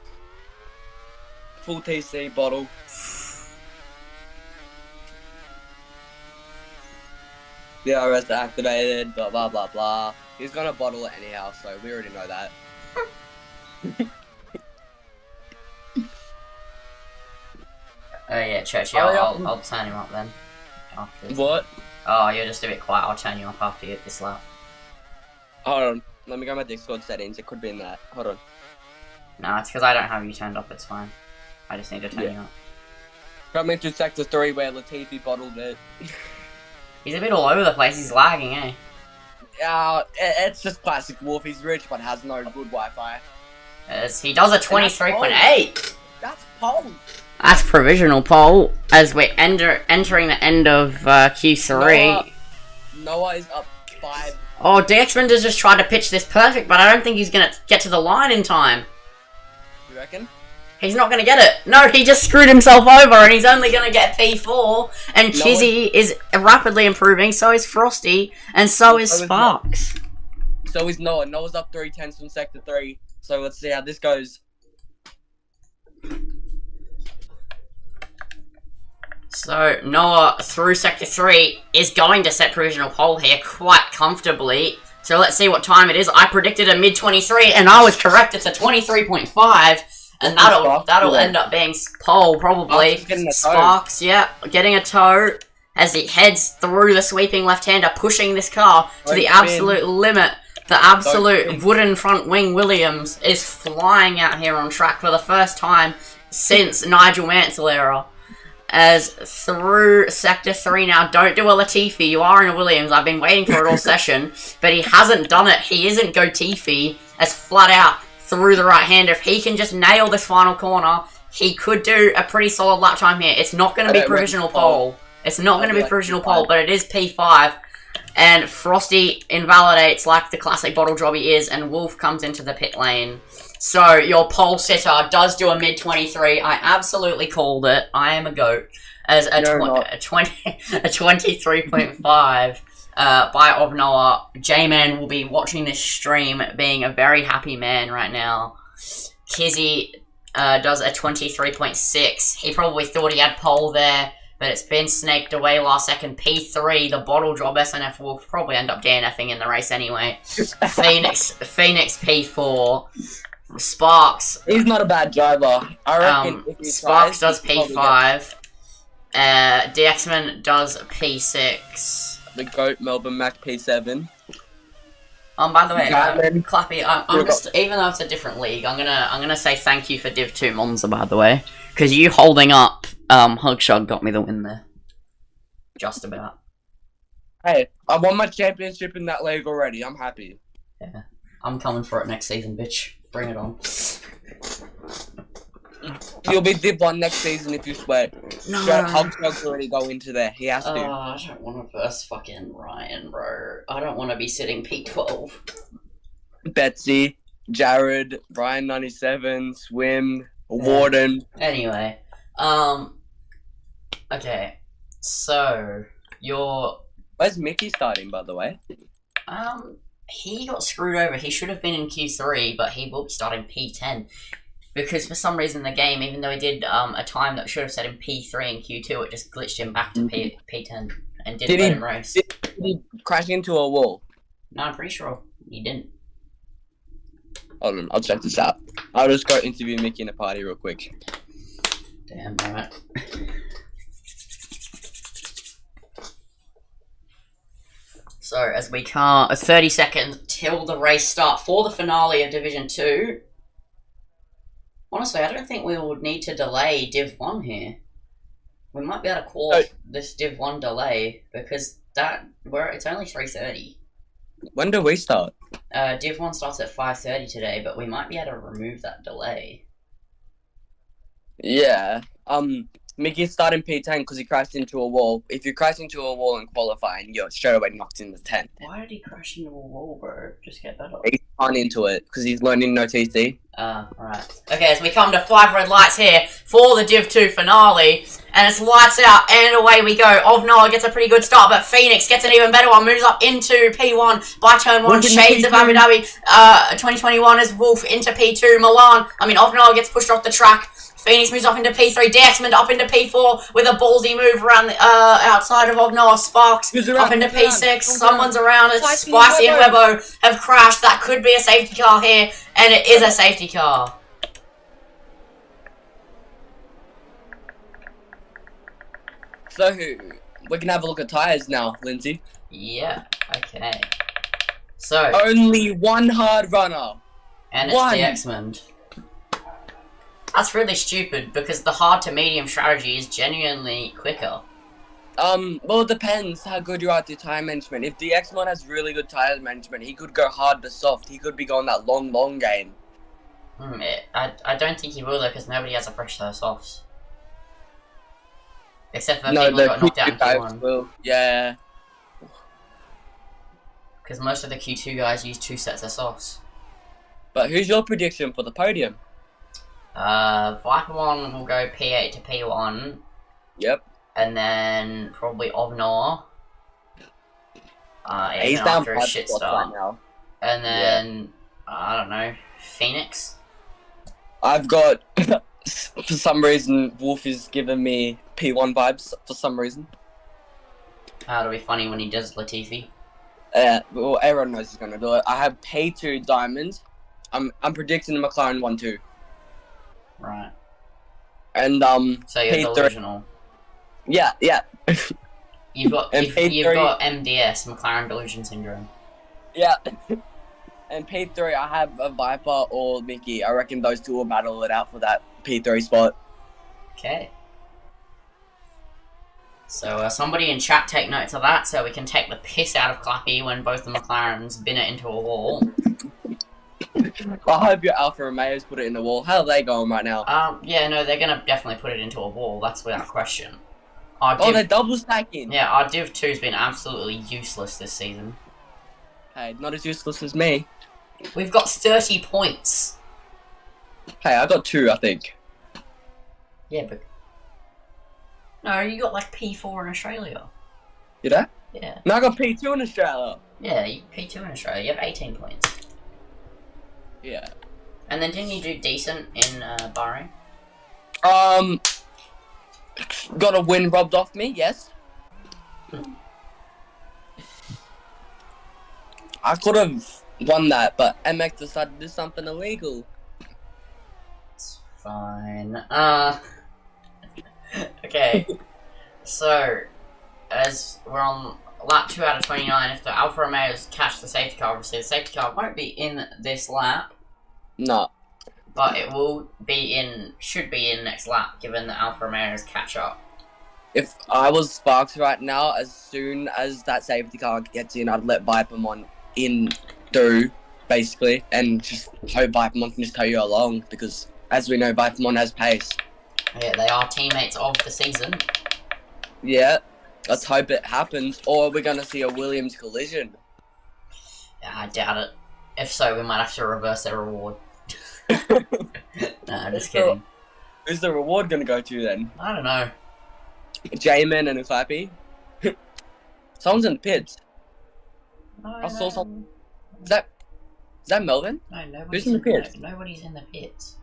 full TC bottle. DRS activated, blah blah blah blah. He's gonna bottle it anyhow, so we already know that. Oh yeah, Churchy, I'll turn him up then. After. What? Oh, you're just a bit quiet. I'll turn you up after you get this lap. Hold on. Let me go my Discord settings. It could be in that. Hold on. No, it's because I don't have you turned up. It's fine. I just need to turn you up. Coming to Sector 3 where Latifi bottled it. He's a bit all over the place. He's lagging, eh? It's just classic Wolf. He's rich but has no good Wi-Fi. He does a 23.8. That's pole. That's provisional pole as we're entering the end of Q3. Noah is up 5. Oh, Dexman has just tried to pitch this perfect, but I don't think he's going to get to the line in time. You reckon? He's not going to get it. No, he just screwed himself over, and he's only going to get P4. And Kizzy is rapidly improving, so is Frosty, and so is Sparks. So is Noah. Noah's up 3/10 from Sector 3. So let's see how this goes. So, Noah, through Sector 3, is going to set provisional pole here quite comfortably. So let's see what time it is. I predicted a mid-23, and I was correct. It's a 23.5, and that'll end up being pole, probably. Sparks, yeah, getting a toe as he heads through the sweeping left-hander, pushing this car to the absolute limit. The absolute wooden front wing Williams is flying out here on track for the first time since Nigel Mansell era. As through Sector 3 now, don't do a Latifi, you are in a Williams, I've been waiting for it all session, but he hasn't done it, he isn't go Tifi, as flat out through the right hander. If he can just nail this final corner, he could do a pretty solid lap time here. It's not going to be provisional pole, it's not going to be provisional pole, but it is P5, and Frosty invalidates like the classic bottle job he is, and Wolf comes into the pit lane. So, your pole sitter does do a mid-23. I absolutely called it. I am a goat. As a 23.5 by of Noah. J-Man will be watching this stream, being a very happy man right now. Kizzy does a 23.6. He probably thought he had pole there, but it's been snaked away last second. P3, the bottle job SNF will probably end up DNFing in the race anyway. Phoenix P4. Sparks. He's not a bad driver. I reckon if he Sparks tries, does P5. DXman does P6. The GOAT Melbourne Mac P7. By the way, Clappy, I'm just, even though it's a different league, I'm gonna say thank you for Div 2 Monza, by the way, because you holding up Hugshug got me the win there. Just about. Hey, I won my championship in that league already. I'm happy. Yeah, I'm coming for it next season, bitch. Bring it on. You'll be Div 1 next season if you sweat. No. Hugshug's already go into there. He has to. I don't want to verse fucking Ryan, bro. I don't want to be sitting P12. Betsy, Jared, Ryan 97, Swim, Warden. Anyway, okay, so Where's Mickey starting, by the way? He got screwed over. He should have been in Q3, but he will be starting P10. Because for some reason the game, even though he did a time that should have set him P3 in Q2, it just glitched him back to P10 and didn't let him race. Did he crash into a wall? No, I'm pretty sure he didn't. Hold on, I'll check this out. I'll just go interview Mickey in a party real quick. Damn right. So, as we can't... 30 seconds till the race start for the finale of Division 2. Honestly, I don't think we would need to delay Div 1 here. We might be able to call this Div 1 delay, because it's only 3:30. When do we start? Div 1 starts at 5:30 today, but we might be able to remove that delay. Yeah. Mickey's starting P10 because he crashed into a wall. If you crash into a wall in qualifying, you're straight away knocked in the 10th. Why did he crash into a wall, bro? Just get better. He's on into it because he's learning no TC. Right. Okay, so we come to 5 red lights here for the Div 2 finale. And it's lights out, and away we go. Ovnola gets a pretty good start, but Phoenix gets an even better one. Moves up into P1 by turn 1. Shades of Abu Dhabi. 2021 is Wolf into P2. Ovnola gets pushed off the track. Phoenix moves up into P3. Dexmond up into P4 with a ballsy move around the outside of Ovnola. Sparks up into P6. Someone's around. It's Spicy and Webbo have crashed. That could be a safety car here, and it is a safety car. So, we can have a look at tyres now, Lindsay. Yeah, okay. So... Only one hard runner. And it's Dexmond. That's really stupid, because the hard to medium strategy is genuinely quicker. Well, it depends how good you are at your tyre management. If the X-Mod has really good tyre management, he could go hard to soft. He could be going that long game. I don't think he will, though, because nobody has a fresh set of softs. Except for people who got knocked out in Q1. Will. Yeah. Because most of the Q2 guys use 2 sets of softs. But who's your prediction for the podium? Viper 1 will go P8 to P1. Yep. And then probably Ovnor. He's even down after a shit start. right now. And then, I don't know, Phoenix? I've got, for some reason, Wolf is giving me P1 vibes, for some reason. It'll be funny when he does Latifi. Well, everyone knows he's going to do it. I have P2 Diamond. I'm predicting the McLaren 1-2. Right. And, so you're P3. delusional. Yeah. You've got MDS, McLaren Delusion Syndrome. Yeah. And P3, I have a Viper or Mickey. I reckon those two will battle it out for that P3 spot. Okay. So somebody in chat take notes of that so we can take the piss out of Clappy when both the McLarens bin it into a wall. I hope your Alfa Romeos put it in the wall. How are they going right now? Yeah, no, they're going to definitely put it into a wall. That's without question. They're double stacking. Yeah, our Div 2's been absolutely useless this season. Hey, not as useless as me. We've got 30 points. Hey, I got 2, I think. Yeah, but... No, you got like P4 in Australia. Did I? Yeah. No, I got P2 in Australia. Yeah, P2 in Australia. You have 18 points. Yeah. And then didn't you do decent in Bahrain? Got a win robbed off me, yes. I could have won that, but MX decided to do something illegal. It's fine. Okay. So, as we're on lap 2 out of 29, if the Alfa Romeos catch the safety car, obviously the safety car won't be in this lap. No. But it will be should be in next lap, given that Alfa Romeos catch up. If I was Sparks right now, as soon as that safety car gets in, I'd let Vipermon in through, basically, and just hope Vipermon can just tow you along, because, as we know, Vipermon has pace. Yeah, they are teammates of the season. Yeah, let's hope it happens, or we're going to see a Williams collision. Yeah, I doubt it. If so, we might have to reverse their reward. Nah, just kidding. Who's the reward going to go to, then? I don't know. J-Man and a Clappy? Someone's in the pits. No, I saw some. Is that Melvin? No, nobody's Who's in the pits? Nobody's in the pits.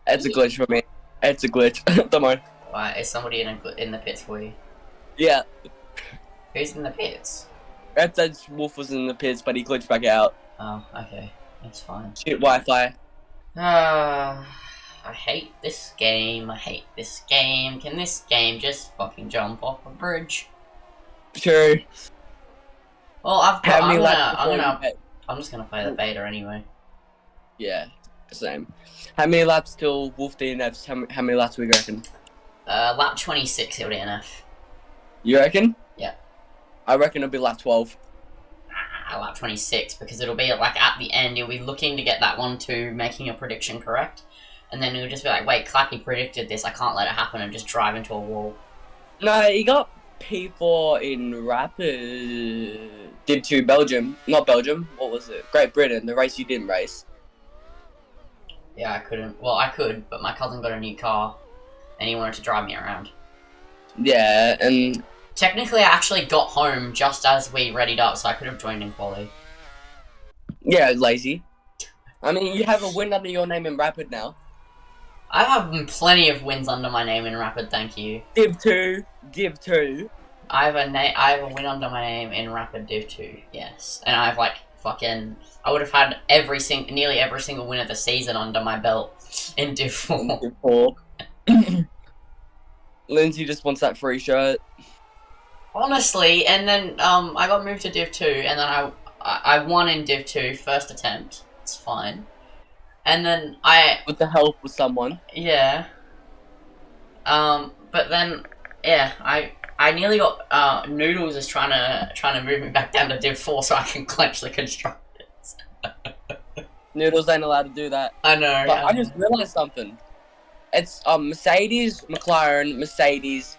It's a glitch for me. It's a glitch. Don't worry. Why, is somebody in the pits for you? Yeah. Who's in the pits? That Wolf was in the pits, but he glitched back out. Oh, okay. That's fine. Shit Wi-Fi. I hate this game. I hate this game. Can this game just fucking jump off a bridge? True. Well, I've got. How many laps before you I'm just gonna play the beta anyway. Yeah, same. How many laps till Wolf DNFs? How many laps we reckon? Lap 26 he'll DNF. You reckon? Yeah. I reckon it'll be lap 12. Lap 26, because it'll be like at the end, he'll be looking to get that 1-2, making a prediction correct, and then he'll just be like, wait, Clappy predicted this, I can't let it happen, and just drive into a wall. No, he got P4 in Rapid. Did to Belgium. Not Belgium, what was it? Great Britain, the race you didn't race. Yeah, I couldn't. Well, I could, but my cousin got a new car, and he wanted to drive me around. Yeah, and... Technically, I actually got home just as we readied up, so I could have joined in quali. Yeah, lazy. I mean, you have a win under your name in Rapid now. I have plenty of wins under my name in Rapid, thank you. Div 2. Div 2. I have a win under my name in Rapid Div 2, yes. And I have, like, fucking... I would have had nearly every single win of the season under my belt in Div 4. Div 4. Lindsay just wants that free shirt. Honestly, and then I got moved to Div 2, and then I won in Div 2, first attempt. It's fine. And then with the help of someone. Yeah. But then, yeah, I nearly got, Noodles is trying to move me back down to Div 4 so I can clench the constructors. Noodles ain't allowed to do that. I know. But I just realized something. It's, Mercedes, McLaren, Mercedes,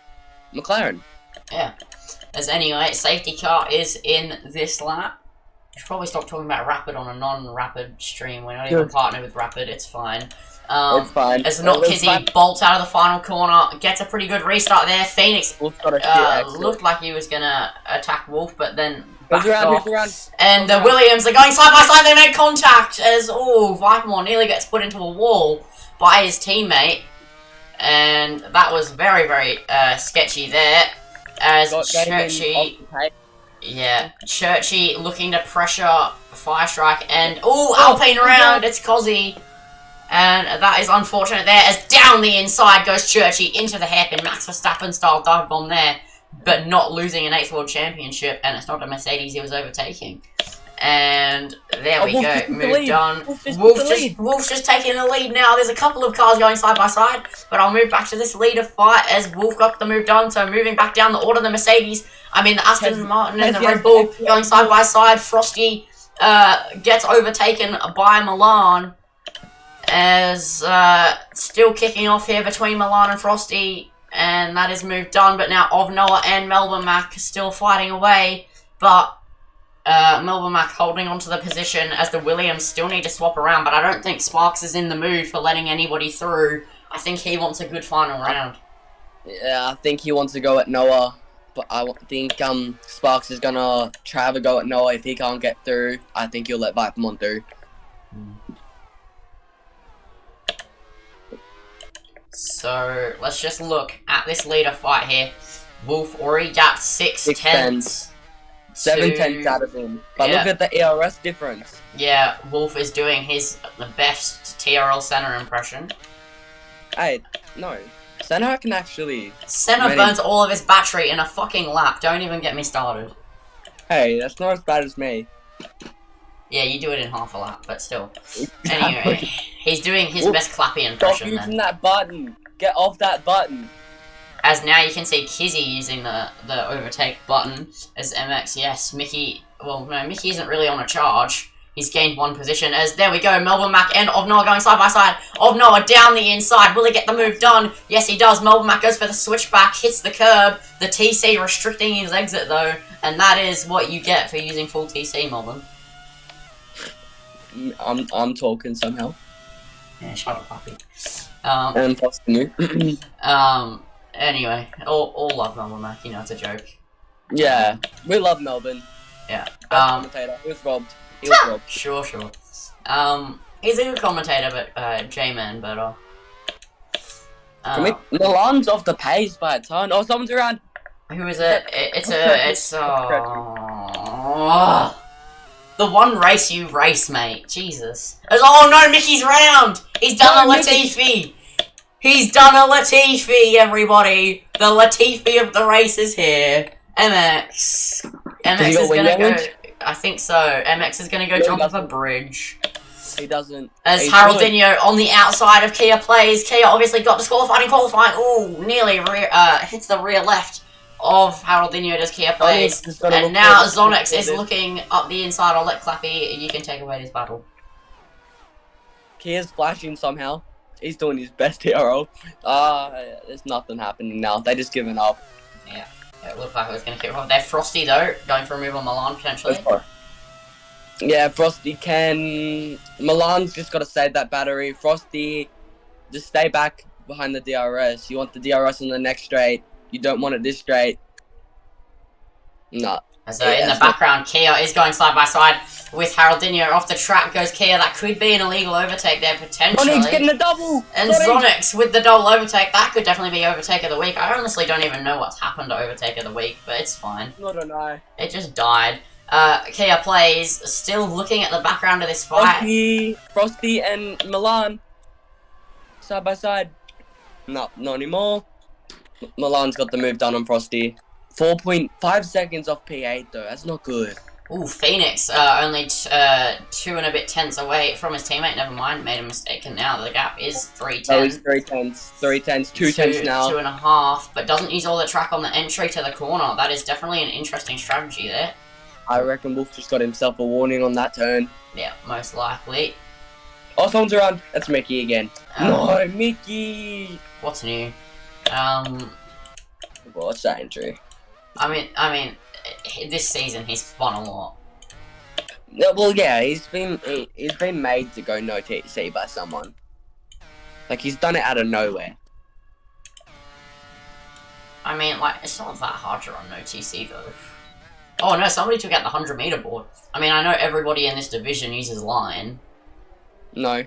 McLaren. Yeah. As anyway, safety car is in this lap. I should probably stop talking about Rapid on a non-Rapid stream. We're not even partnered with Rapid, it's fine. It's fine. As Not Kizzy bolts out of the final corner, gets a pretty good restart there. Phoenix looked like he was gonna attack Wolf, but then backed off. And the Williams are going side by side, they make contact as, Vipermore nearly gets put into a wall by his teammate. And that was very, very sketchy there. As Churchy, Churchy looking to pressure Fire Strike and Alpine round, it's Cozzy, and that is unfortunate there. As down the inside goes Churchy into the hairpin, Max Verstappen style dive bomb there, but not losing an 8th World Championship, and it's not a Mercedes he was overtaking. And there we go, moved on. Wolf's just taking the lead now. There's a couple of cars going side by side, but I'll move back to this leader fight as Wolf got the move done. So moving back down the order, the Aston Martin and the Red Bull going side by side. Frosty gets overtaken by Milan as still kicking off here between Milan and Frosty, and that is moved done. But now Noah and Melbourne Mac still fighting away, but Melbourne Mac holding onto the position as the Williams still need to swap around, but I don't think Sparks is in the mood for letting anybody through. I think he wants a good final round. Yeah, I think he wants to go at Noah, but I think Sparks is gonna try to have a go at Noah. If he can't get through, I think he'll let Vipermon through. So let's just look at this leader fight here. Wolf already got 6 tenths. 7 tenths out of him. But look at the ERS difference. Yeah, Wolf is doing the best TRL Senna impression. Hey, no. Senna can actually... Senna burns all of his battery in a fucking lap. Don't even get me started. Hey, that's not as bad as me. Yeah, you do it in half a lap, but still. Anyway, he's doing his best Clappy impression then. Stop using that button. Get off that button. As now you can see Kizzy using the overtake button as MX, yes, Mickey, well, no, Mickey isn't really on a charge. He's gained 1 position as, there we go, Melbourne Mac and Ovnoa going side by side. Ovnoa down the inside, will he get the move done? Yes, he does. Melbourne Mac goes for the switchback, hits the curb. The TC restricting his exit though, and that is what you get for using full TC, Melbourne. I'm talking somehow. Yeah, shut up, puppy. And trusting you. Anyway, all love Melbourne Mac, you know, it's a joke. Yeah, we love Melbourne. Yeah. Commentator. He was robbed. He was robbed. Sure. He's a good commentator, but J-Man better. Milan's off the pace by a ton. Oh, someone's around. Who is it? It's The one race you race, mate. Jesus. Oh no, Mickey's round! He's done a Latifi! He's done a Latifi, everybody! The Latifi of the race is here. MX. MX is gonna go... I think so. MX is gonna go jump off a bridge. He doesn't. As Haroldinho on the outside of Kia plays. Kia obviously got disqualified in qualifying. Ooh, nearly hits the rear left of Haroldinho as Kia plays. And now Zonex is looking up the inside. I'll let Clappy, you can take away this battle. Kia's flashing somehow. He's doing his best TRL. There's nothing happening now. They just given up. Yeah, it looked like it was going to keep off. They're Frosty though, going for a move on Milan potentially. Yeah, Frosty can... Milan's just got to save that battery. Frosty, just stay back behind the DRS. You want the DRS on the next straight. You don't want it this straight. No. So in the background, Kia is going side by side with Haroldinho. Off the track goes Kia. That could be an illegal overtake there potentially. Zonix getting a double! And Zonix with the double overtake. That could definitely be overtake of the week. I honestly don't even know what's happened to overtake of the week, but it's fine. I don't know. It just died. Kia plays, still looking at the background of this fight. Frosty and Milan. Side by side. No, not anymore. Milan's got the move done on Frosty. 4.5 seconds off P8 though, that's not good. Ooh, Phoenix, only 2 and a bit tenths away from his teammate, never mind, made a mistake, and now the gap is 3 tenths. Oh, it's 3 tenths, 3 tenths, 2 tenths now. 2.5, but doesn't use all the track on the entry to the corner. That is definitely an interesting strategy there. I reckon Wolf just got himself a warning on that turn. Yeah, most likely. Oh, someone's around. That's Mickey again. No, Mickey! What's new? What's that entry? I mean, this season he's spun a lot. Well, yeah, he's been made to go no TC by someone. Like, he's done it out of nowhere. I mean, like, it's not that hard to run no TC though. Oh no, somebody took out the 100-meter board. I mean, I know everybody in this division uses line. No.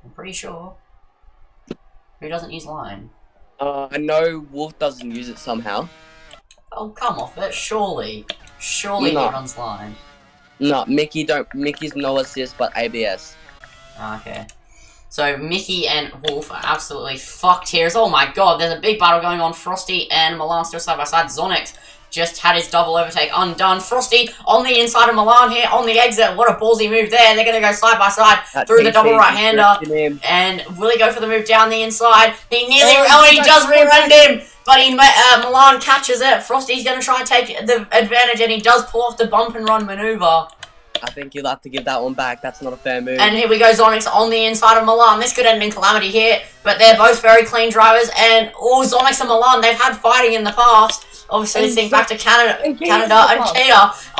I'm pretty sure. Who doesn't use line? I know Wolf doesn't use it somehow. Oh, come off it, surely. Surely he runs line. No, Mickey's no assist, but ABS. Okay. So, Mickey and Wolf are absolutely fucked here. Oh my god, there's a big battle going on. Frosty and Milan still side by side. Zonix just had his double overtake undone. Frosty on the inside of Milan here, on the exit. What a ballsy move there. They're going to go side by side through the double right-hander. And will he go for the move down the inside? He nearly... Oh, he just re-runned him! But Milan catches it. Frosty's going to try and take the advantage, and he does pull off the bump and run maneuver. I think you'll have to give that one back. That's not a fair move. And here we go, Zonix on the inside of Milan. This could end in calamity here, but they're both very clean drivers. And Zonix and Milan, they've had fighting in the past. Obviously, think back to Canada and Kia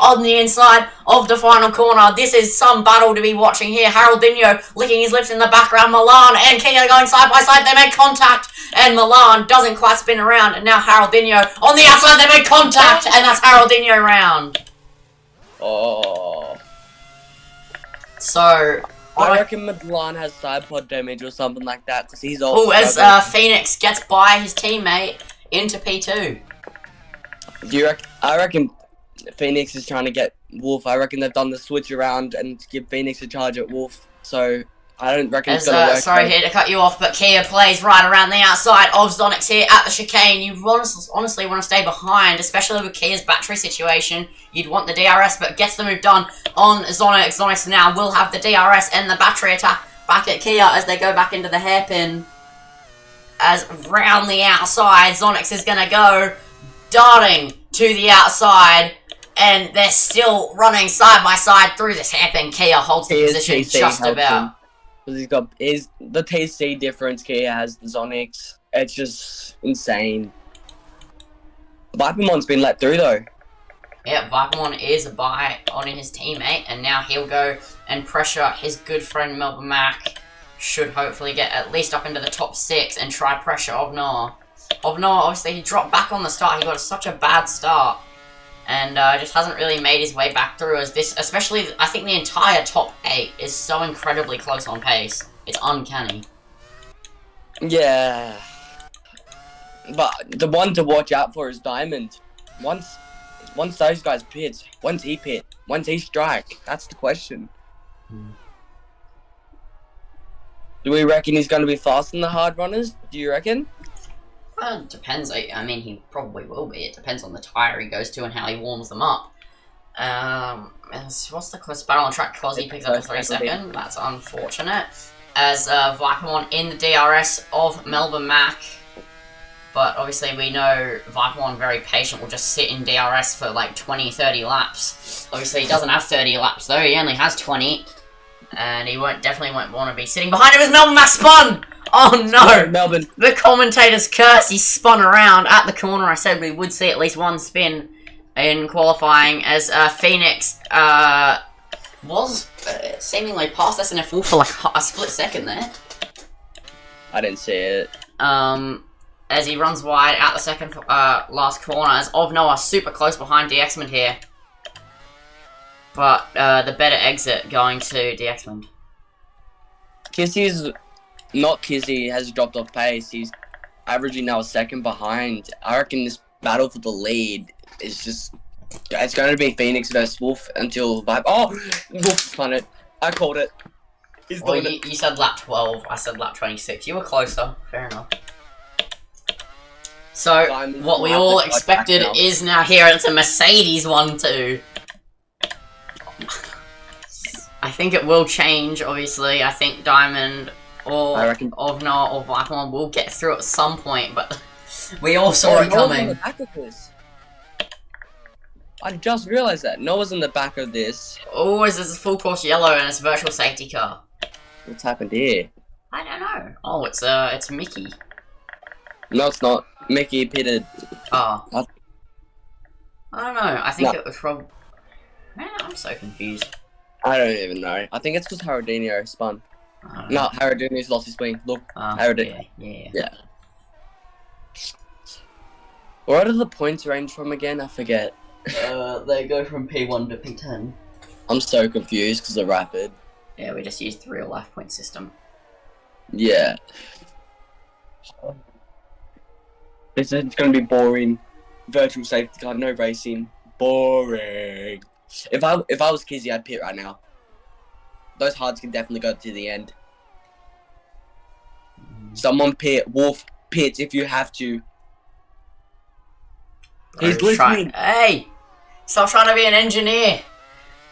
on the inside of the final corner. This is some battle to be watching here. Haroldinho licking his lips in the background. Milan and Kia going side by side. They make contact, and Milan doesn't quite spin around. And now Haroldinho on the outside. They make contact, and that's Haroldinho round. Oh. So, I reckon Milan has side pod damage or something like that, because he's all... Oh, as Phoenix gets by his teammate into P2. I reckon Phoenix is trying to get Wolf. I reckon they've done the switch around and give Phoenix a charge at Wolf. So, I don't reckon it's going to work. Sorry here to cut you off, but Kia plays right around the outside of Zonix here at the chicane. You honestly want to stay behind, especially with Kia's battery situation. You'd want the DRS, but gets the move done on Zonix. Zonix now will have the DRS and the battery attack back at Kia as they go back into the hairpin. As round the outside, Zonix is going to go darting to the outside, and they're still running side by side through this hairpin. Kia holds the position just about. He's got the TC difference Kia has the Zonix. It's just insane. Vipermon's been let through though. Yeah, Vipermon is a buy on his teammate, and now he'll go and pressure his good friend Melbourne Mac. Should hopefully get at least up into the top 6 and try pressure Ovnar. Ovnar, obviously, he dropped back on the start. He got such a bad start. And just hasn't really made his way back through as this, especially, I think the entire top 8 is so incredibly close on pace. It's uncanny. Yeah. But the one to watch out for is Diamond. Once those guys pit, when's he pit? When's he strike? That's the question. Do we reckon he's going to be faster than the hard runners? Do you reckon? It depends. I mean, he probably will be. It depends on the tire he goes to and how he warms them up. What's the closest battle on track? Cozzy picks up a 3 second. That's unfortunate. As Vipermon in the DRS of Melbourne Mac. But obviously we know Vipermon, very patient, will just sit in DRS for like 20-30 laps. Obviously he doesn't have 30 laps though, he only has 20. And he definitely won't want to be sitting behind him as Melbourne Mac spun! Oh no! Melbourne. The commentator's curse, he spun around at the corner. I said we would see at least one spin in qualifying as Phoenix was seemingly past SNF Wolf for like a split second there. I didn't see it. As he runs wide out the second last corner, as of Noah super close behind DXman here. But the better exit going to DXman. Kizzy has dropped off pace. He's averaging now a second behind. I reckon this battle for the lead is just... It's going to be Phoenix versus Wolf until Vibe... Oh! Wolf spun it. I called it. Well, you said lap 12. I said lap 26. You were closer. Fair enough. So, what we all expected is now here. It's a Mercedes 1-2. I think it will change, obviously. I think Diamond or Ovna or Blackmon will get through at some point, but we all saw it coming. I just realized that. Noah's in the back of this. Oh, is this a full course yellow and it's a virtual safety car? What's happened here? I don't know. Oh, it's Mickey. No, it's not. Mickey pitted. Oh. I don't know. I think it was from... Man, I'm so confused. I don't even know. I think it's because Haradinho spun. No, Haradinho's lost his wing. Look, Haradinho. Yeah. Where do the points range from again? I forget. They go from P1 to P10. I'm so confused because they're rapid. Yeah, we just used the real life point system. Yeah. It's going to be boring. Virtual safety car, no racing. Boring. If I was Kizzy, I'd pit right now. Those hards can definitely go to the end. Someone pit. Wolf, pit if you have to. He's listening. Hey! Stop trying to be an engineer.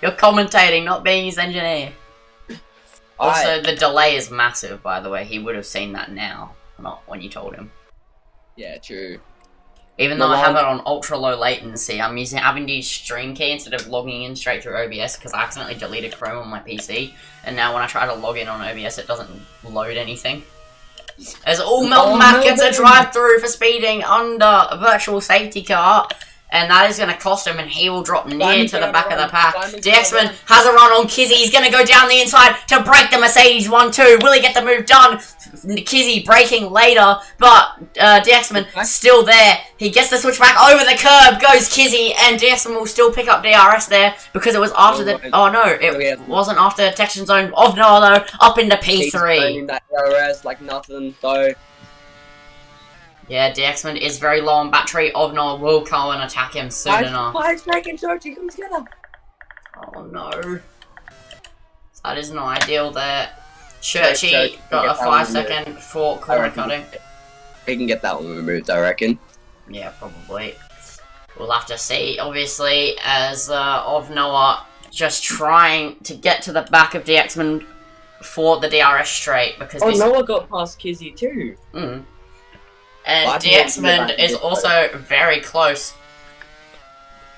You're commentating, not being his engineer. Also, the delay is massive, by the way. He would have seen that now, not when you told him. Yeah, true. Even though I have it on ultra low latency, I'm having to use stream key instead of logging in straight through OBS because I accidentally deleted Chrome on my PC, and now when I try to log in on OBS, it doesn't load anything. As Melbourne Mac gets a drive-through for speeding under a virtual safety car, and that is going to cost him, and he will drop near to the back of the pack. DXman has a run on Kizzy. He's going to go down the inside to break the Mercedes 1-2. Will he get the move done? Kizzy braking later, but DXman still there. He gets the switch back over the curb, goes Kizzy, and DXman will still pick up DRS there because it was after the... Oh no, it wasn't after the detection zone of Noah though, up into P3. He's that DRS like nothing though. Yeah, DXman is very low on battery. Ovnor will come and attack him soon enough. Snake and Georgie come together. Oh no. That isn't ideal there. Churchy got a 5-second for corner cutting. He can get that one removed, I reckon. Yeah, probably. We'll have to see, obviously, as Ovnoa just trying to get to the back of DXman for the DRS straight because Noah got past Kizzy too. And DXman is also very close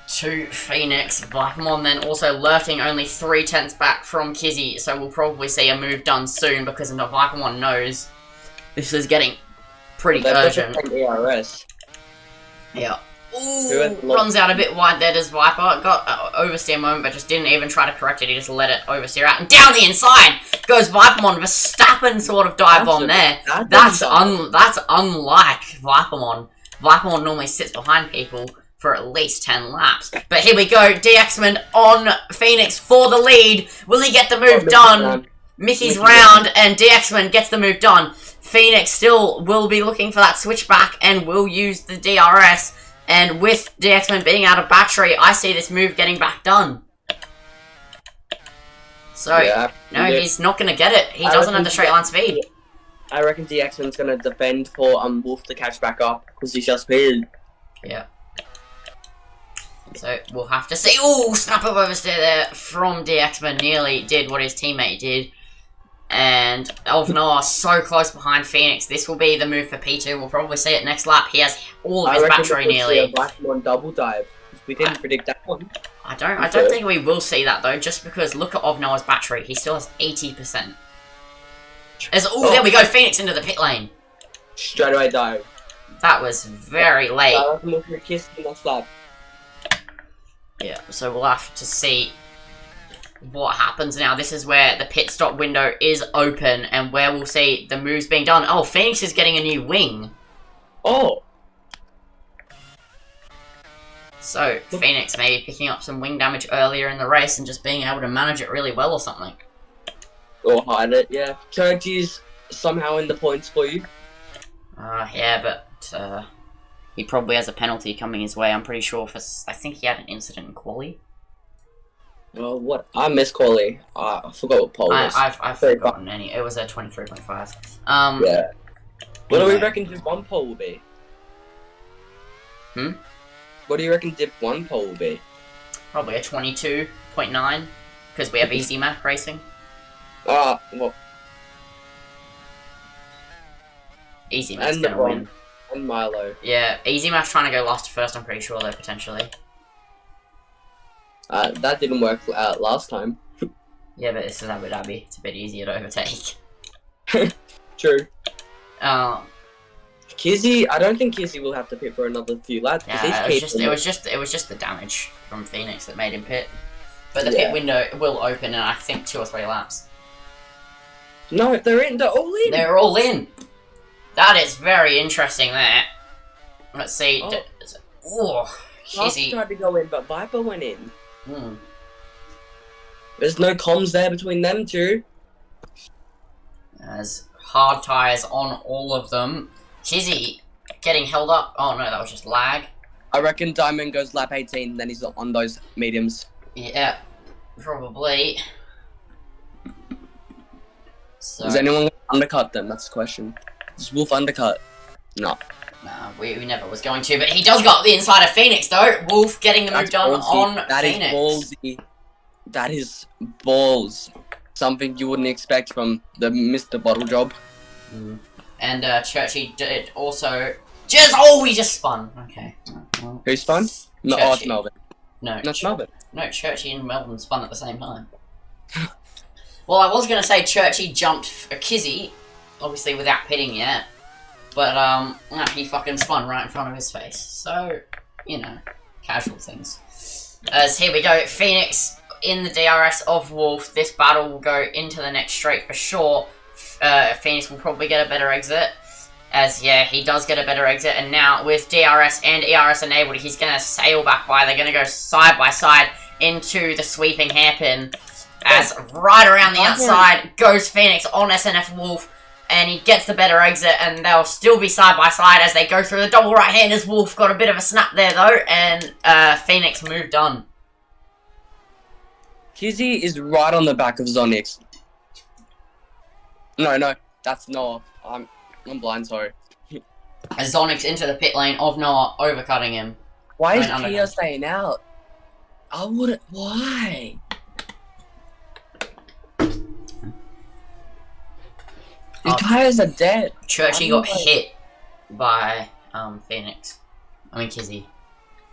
to Phoenix. Blackmon then also lurking only 3/10 back from Kizzy, so we'll probably see a move done soon because Blackmon knows this is getting pretty urgent. Yeah. Ooh, runs out a bit wide there, does Viper. Got an oversteer moment, but just didn't even try to correct it. He just let it oversteer out. And down the inside goes Vipermon. Verstappen sort of dive bomb there. That's unlike Vipermon. Vipermon normally sits behind people for at least 10 laps. But here we go. DXman on Phoenix for the lead. Will he get the move done? Mickey's round, and DXman gets the move done. Phoenix still will be looking for that switchback and will use the DRS. And with the X-Men being out of battery, I see this move getting back done. So, Yeah, no, he's not going to get it. He doesn't have the straight line speed. I reckon the X-Men's going to defend for Wolf to catch back up because he's just speed. Yeah. So, we'll have to see. Ooh, snap of oversteer there from DXman. Nearly did what his teammate did. And Elvnar so close behind Phoenix. This will be the move for P2. We'll probably see it next lap. He has all of his battery nearly. I reckon on double dive. We didn't predict that one. I don't think we will see that though, just because look at Ovnar's battery. He still has 80%. Oh, there we go. Phoenix into the pit lane. Straight away dive. That was very late. Lap. Yeah, so we'll have to see what happens now. This is where the pit stop window is open and where we'll see the moves being done. Oh, Phoenix is getting a new wing. Oh. So, Phoenix maybe picking up some wing damage earlier in the race and just being able to manage it really well or something. Or hide it, yeah. Churchy's somehow in the points for you. Yeah, but he probably has a penalty coming his way, I'm pretty sure. I think he had an incident in quali. Well, what? I missed quali. I forgot what pole was. I've forgotten any. It was a 23.5. Yeah. What do we reckon Div 1 pole will be? What do you reckon Div 1 pole will be? Probably a 22.9, because we have easy map racing. Well. Easy map's gonna win. And Milo. Yeah, easy map's trying to go last to first, I'm pretty sure, though, potentially. That didn't work out last time. Yeah, but this is Abu Dhabi. It's a bit easier to overtake. True. Kizzy, I don't think Kizzy will have to pit for another few laps. Yeah, it was just the damage from Phoenix that made him pit. But the pit window will open in, I think, 2 or 3 laps. No, they're all in. They're all in. That is very interesting there. Let's see. Kizzy tried to go in, but Viper went in. Hmm. There's no comms there between them two. There's hard tires on all of them. Kizzy getting held up. Oh no, that was just lag. I reckon Diamond goes lap 18, then he's on those mediums. Yeah, probably. So, does anyone undercut them? That's the question. Does Wolf undercut? No. Nah, we never was going to, but he does got the inside of Phoenix though. Wolf getting the move done on Phoenix. That is ballsy. That is balls. Something you wouldn't expect from the Mr. Bottle Job. And Churchy did also he just spun. Okay. Well, who spun? No, oh, it's Melbourne. No, it's Melbourne. No, Churchy and Melbourne spun at the same time. Well, I was gonna say Churchy jumped a Kizzy, obviously without pitting yet, but no, he fucking spun right in front of his face. So, you know, casual things. As here we go, Phoenix in the DRS of Wolf. This battle will go into the next straight for sure. Phoenix will probably get a better exit. As, yeah, he does get a better exit. And now, with DRS and ERS enabled, he's going to sail back by. They're going to go side by side into the sweeping hairpin. As right around the outside goes Phoenix on SNF Wolf. And he gets the better exit. And they'll still be side by side as they go through the double right-handers. Wolf got a bit of a snap there, though. And Phoenix moved on. Kizzy is right on the back of Zonix. No, that's Noah. I'm blind, sorry. As Zonix into the pit lane of Noah, overcutting him. Why is Kia staying out? I wouldn't. Why? These tires are dead. Churchy got hit by Phoenix. I mean Kizzy.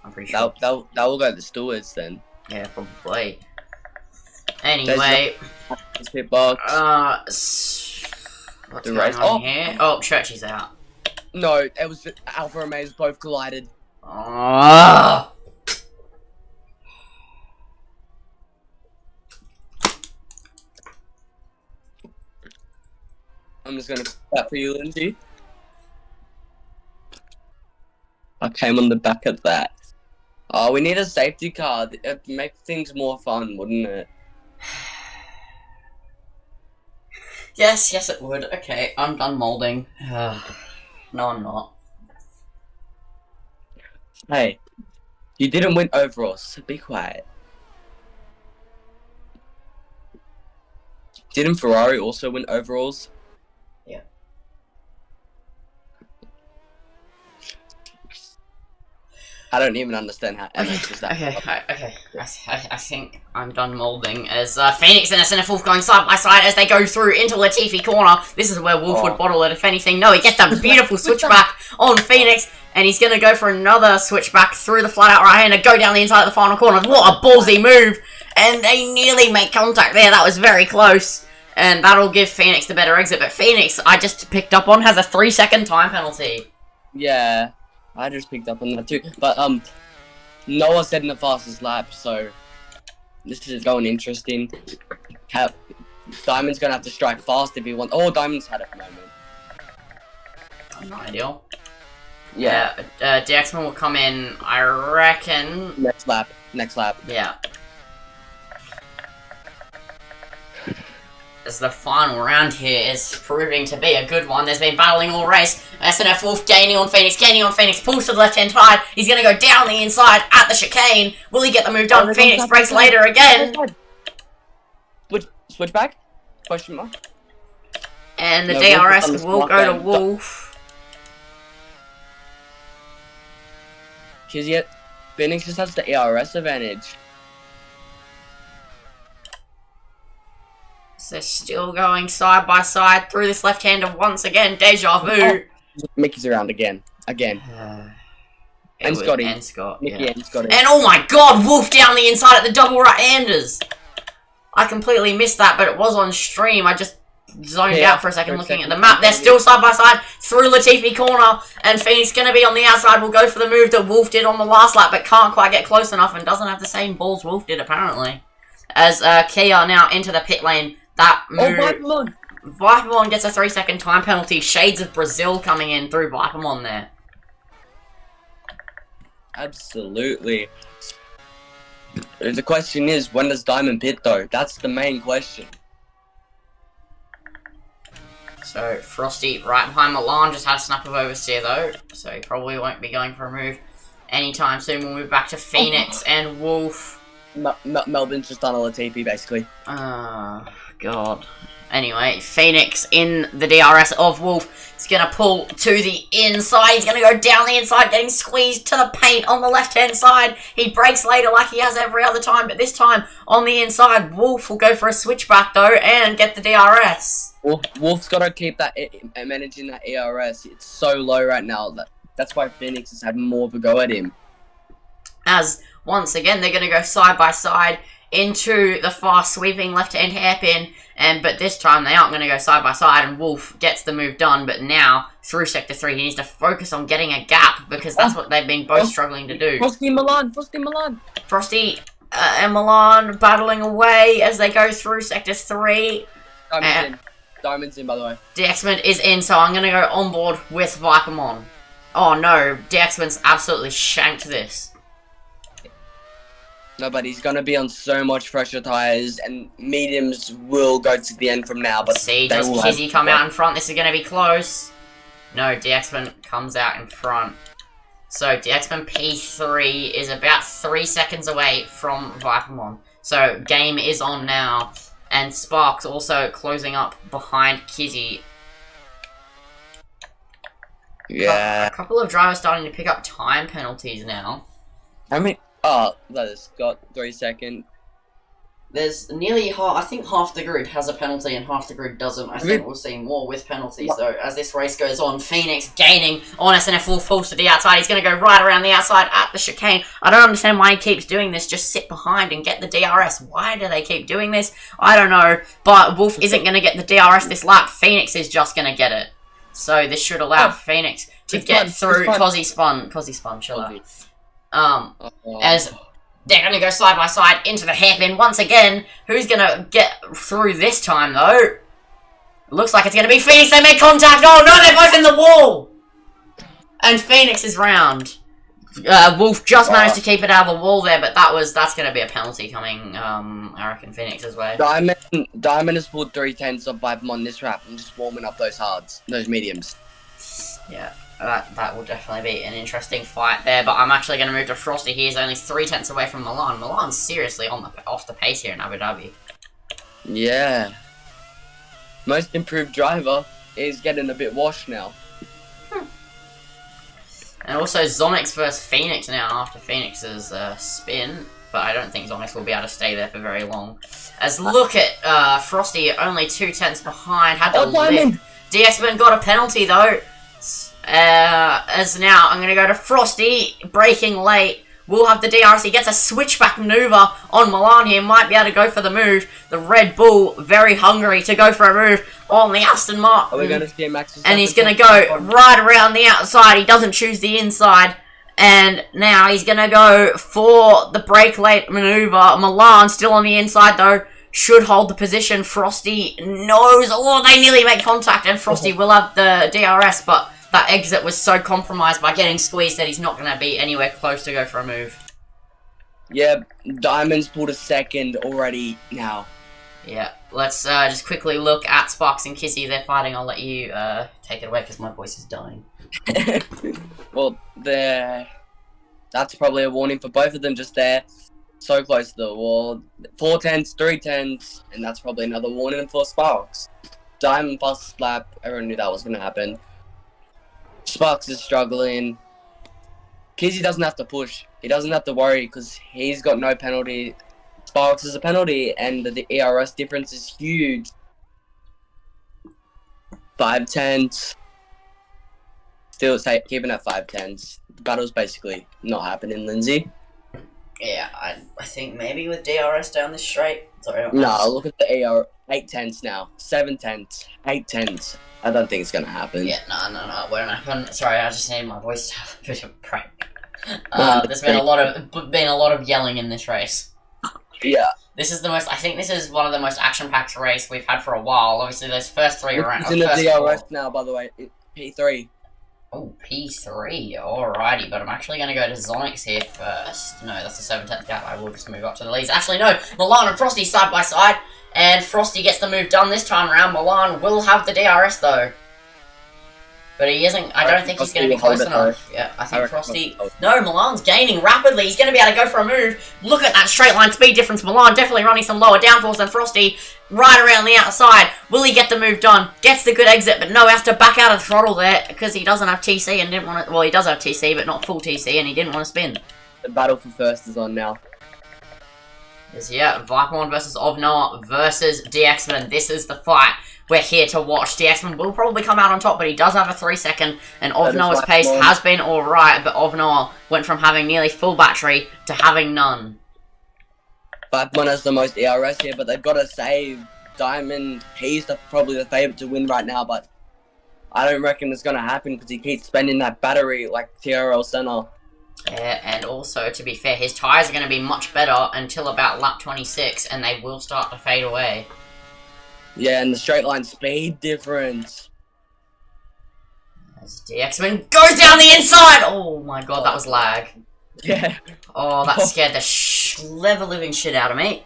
I'm pretty sure. That will go to the stewards then. Yeah, probably. Anyway, what's going on here? Oh, Churchy's out. No, it was Alpha and Maze both collided. Oh. I'm just gonna put that for you, Lindsay. I came on the back of that. Oh, we need a safety car. It'd make things more fun, wouldn't it? Yes, it would. Okay, I'm done molding. No, I'm not. Hey, you didn't win overalls, so be quiet. Didn't Ferrari also win overalls? Yeah. I don't even understand how MX is that. Okay. I think I'm done moulding as Phoenix and SNF going side by side as they go through into Latifi corner. This is where Wolf would bottle it if anything. No, he gets a beautiful switchback on Phoenix, and he's going to go for another switchback through the flat out right hander, go down the inside of the final corner. What a ballsy move! And they nearly make contact there. That was very close. And that'll give Phoenix the better exit. But Phoenix, I just picked up on, has a 3-second time penalty. Yeah, I just picked up on that too. But Noah said in the fastest lap, so this is going interesting. Diamond's gonna have to strike fast if he wants. Oh, Diamond's had it for a moment. Not ideal. Yeah. DXman will come in, I reckon. Next lap. Yeah. As the final round here is proving to be a good one. There's been battling all race. SNF Wolf gaining on Phoenix, pulls to the left-hand side. He's going to go down the inside at the chicane. Will he get the move done? Phoenix breaks later again. Switch back? Question mark? And the DRS will go to Wolf. Phoenix just has the ARS advantage. So they're still going side by side through this left-hander once again. Deja vu. Mickey's around again. And Scotty. And Scott. Mickey Yeah. and Scotty. And oh my god, Wolf down the inside at the double right-handers. I completely missed that, but it was on stream. I just zoned out for a second looking at the map. They're still side by side through Latifi corner, and Phoenix going to be on the outside. Will go for the move that Wolf did on the last lap, but can't quite get close enough and doesn't have the same balls Wolf did apparently. As Kia now into the pit lane. That move. Vipermon gets a 3-second time penalty. Shades of Brazil coming in through Vipermon there. Absolutely. The question is, when does Diamond pit though? That's the main question. So, Frosty right behind Milan just had a snap of oversteer though, so he probably won't be going for a move anytime soon. We'll move back to Phoenix and Wolf. Melbourne's just done a Latifi basically. God. Anyway, Phoenix in the DRS of Wolf is going to pull to the inside. He's going to go down the inside, getting squeezed to the paint on the left-hand side. He breaks later like he has every other time, but this time on the inside, Wolf will go for a switchback though and get the DRS. Wolf's got to keep that managing that ARS. It's so low right now. That's why Phoenix has had more of a go at him. As once again, they're going to go side by side into the fast sweeping left-hand hairpin, but this time they aren't going to go side by side, and Wolf gets the move done, but now through Sector 3 he needs to focus on getting a gap, because that's what they've been both struggling to do. Frosty Milan! Frosty and Milan battling away as they go through Sector 3. Diamond's in, by the way. DXman is in, so I'm going to go on board with Vipermon. Oh no, DXman's absolutely shanked this. No, but he's going to be on so much pressure tyres, and mediums will go to the end from now. But see, does Kizzy come out in front? This is going to be close. No, DXman comes out in front. So, DXman P3 is about 3 seconds away from Vipermon. So, game is on now. And Sparks also closing up behind Kizzy. Yeah. A couple of drivers starting to pick up time penalties now. How many? Oh, that has got 3 seconds. There's nearly half, I think half the grid has a penalty and half the grid doesn't. I think we'll see more with penalties though as this race goes on. Phoenix gaining on SNF Wolf, pulls to the outside. He's going to go right around the outside at the chicane. I don't understand why he keeps doing this. Just sit behind and get the DRS. Why do they keep doing this? I don't know. But Wolf isn't going to get the DRS this lap. Phoenix is just going to get it. So this should allow Phoenix to get through. Cozzy spun, chill out. As they're going to go side by side into the hairpin once again. Who's going to get through this time, though? Looks like it's going to be Phoenix. They make contact. Oh, no, they're both in the wall. And Phoenix is round. Wolf just managed to keep it out of the wall there, but that's going to be a penalty coming, I reckon, Phoenix's way. Diamond has pulled 3/10 of Vipermon this wrap and just warming up those hards, those mediums. Yeah. that will definitely be an interesting fight there. But I'm actually going to move to Frosty. He is only 3/10 away from Milan. Milan's seriously off the pace here in Abu Dhabi. Yeah. Most improved driver is getting a bit washed now. And also Zonix versus Phoenix now after Phoenix's spin. But I don't think Zonix will be able to stay there for very long. As look at Frosty, only 2/10 behind. Had to lift. DXman got a penalty though. As now I'm going to go to Frosty, braking late. We'll have the DRS. He gets a switchback maneuver on Milan here. Might be able to go for the move. The Red Bull, very hungry to go for a move on the Aston Martin. Are we going to see Max Verstappen? And he's going to go right around the outside. He doesn't choose the inside. And now he's going to go for the brake late maneuver. Milan still on the inside though. Should hold the position. Frosty knows. Oh, they nearly make contact. And Frosty will have the DRS. But that exit was so compromised by getting squeezed that he's not going to be anywhere close to go for a move. Yeah, Diamond's pulled a second already now. Yeah, let's just quickly look at Sparks and Kissy. They're fighting. I'll let you take it away because my voice is dying. Well, that's probably a warning for both of them just there. So close to the wall. 4/10, 3/10, and that's probably another warning for Sparks. Diamond fastest lap. Everyone knew that was going to happen. Sparks is struggling. Kizzy doesn't have to push. He doesn't have to worry because he's got no penalty. Sparks is a penalty, and the ERS difference is huge. 5/10. Still keeping at 5/10. The battle's basically not happening, Lindsay. Yeah, I think maybe with DRS down the straight. Sorry, No, look at the ER. 8/10 now. 7/10. 8/10. I don't think it's gonna happen. Yeah, no, it won't happen. Sorry, I just need my voice to have a bit of a break. There's been a lot of yelling in this race. Yeah. I think this is one of the most action-packed race we've had for a while. Obviously, those first three rounds. It's in the DRS now, by the way. P3. Oh, P3. Alrighty, but I'm actually going to go to Zonix here first. No, that's the 7/10 gap. I will just move up to the leads. Actually, no. Milan and Frosty side by side. And Frosty gets the move done this time around. Milan will have the DRS, though. But he isn't. I don't think he's going to be close enough. Yeah, I think Frosty. No, Milan's gaining rapidly. He's going to be able to go for a move. Look at that straight line speed difference. Milan definitely running some lower downforce than Frosty. Right around the outside. Will he get the move done? Gets the good exit, but no, has to back out of the throttle there because he doesn't have TC and didn't want to. Well, he does have TC, but not full TC, and he didn't want to spin. The battle for first is on now. Yeah, Vipermon versus Ovnoa versus DXman. This is the fight we're here to watch. DXman will probably come out on top, but he does have a 3-second, and Ovnoa's pace has been alright, but Ovnoa went from having nearly full battery to having none. Vipermon has the most ERS here, but they've got to save Diamond. He's probably the favourite to win right now, but I don't reckon it's going to happen because he keeps spending that battery like TRL Senna. Yeah, and also, to be fair, his tyres are going to be much better until about lap 26, and they will start to fade away. Yeah, and the straight line speed difference. As DXman goes down the inside! Oh my god, that was lag. Yeah. Oh, that scared the ever-living shit out of me.